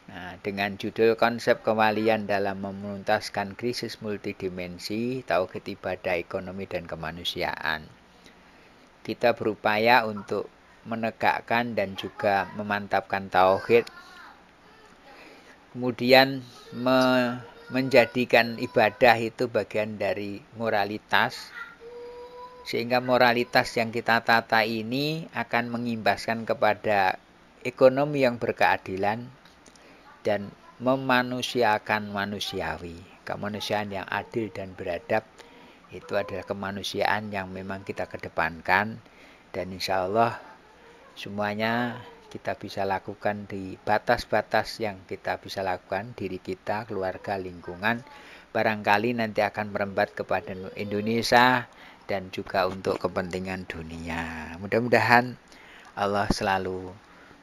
Speaker 1: Nah, dengan judul konsep kewalian dalam menuntaskan krisis multidimensi, tauhid, ibadah, ekonomi, dan kemanusiaan. Kita berupaya untuk menegakkan dan juga memantapkan tauhid, kemudian menjadikan ibadah itu bagian dari moralitas, sehingga moralitas yang kita tata ini akan mengimbaskan kepada ekonomi yang berkeadilan dan memanusiakan manusiawi. Kemanusiaan yang adil dan beradab itu adalah kemanusiaan yang memang kita kedepankan, dan insya Allah semuanya kita bisa lakukan di batas-batas yang kita bisa lakukan, diri kita, keluarga, lingkungan. Barangkali nanti akan merembet kepada Indonesia dan juga untuk kepentingan dunia. Mudah-mudahan Allah selalu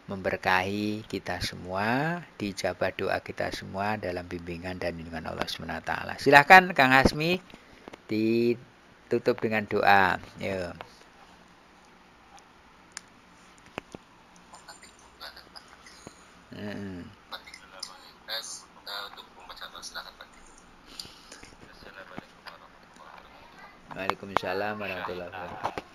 Speaker 1: memberkahi kita semua, dijabah doa kita semua dalam bimbingan dan lindungan Allah SWT. Silahkan Kang Hasmi ditutup dengan doa. Yo. Waalaikumsalam warahmatullahi wabarakatuh.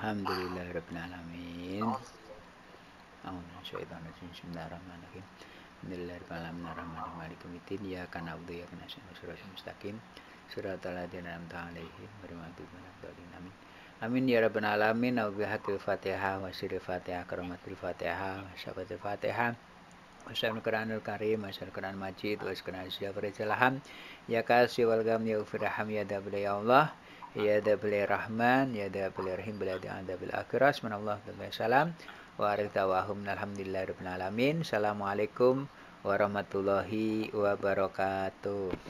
Speaker 1: Alhamdulillahirabbil alamin. Bismillahirrahmanirrahim. Alhamdulillahirabbil alamin arrahmanir rahim maliki iyyaka na'budu wa iyyaka nasta'in shiratal mustaqim shiratal ladzina an'amta 'alaihim ghairil maghdubi 'alaihim waladdallin amin. Amin ya rabbal alamin. Al-Fatihah Fatihah wa sirri Fatihah karamatul Fatihah wa syafatul Fatihah wa syamil Qur'anul Karim wa syamil Qur'an Majid wa syukran syafarajalham ya kasi wal gam ya ufiraham ya dabil ya Allah ya dabil rahman ya dabil rahim bila adabil akhiras manallahu billahi salam wa aridawahum alhamdulillahirabbil alamin. Assalamualaikum warahmatullahi wabarakatuh.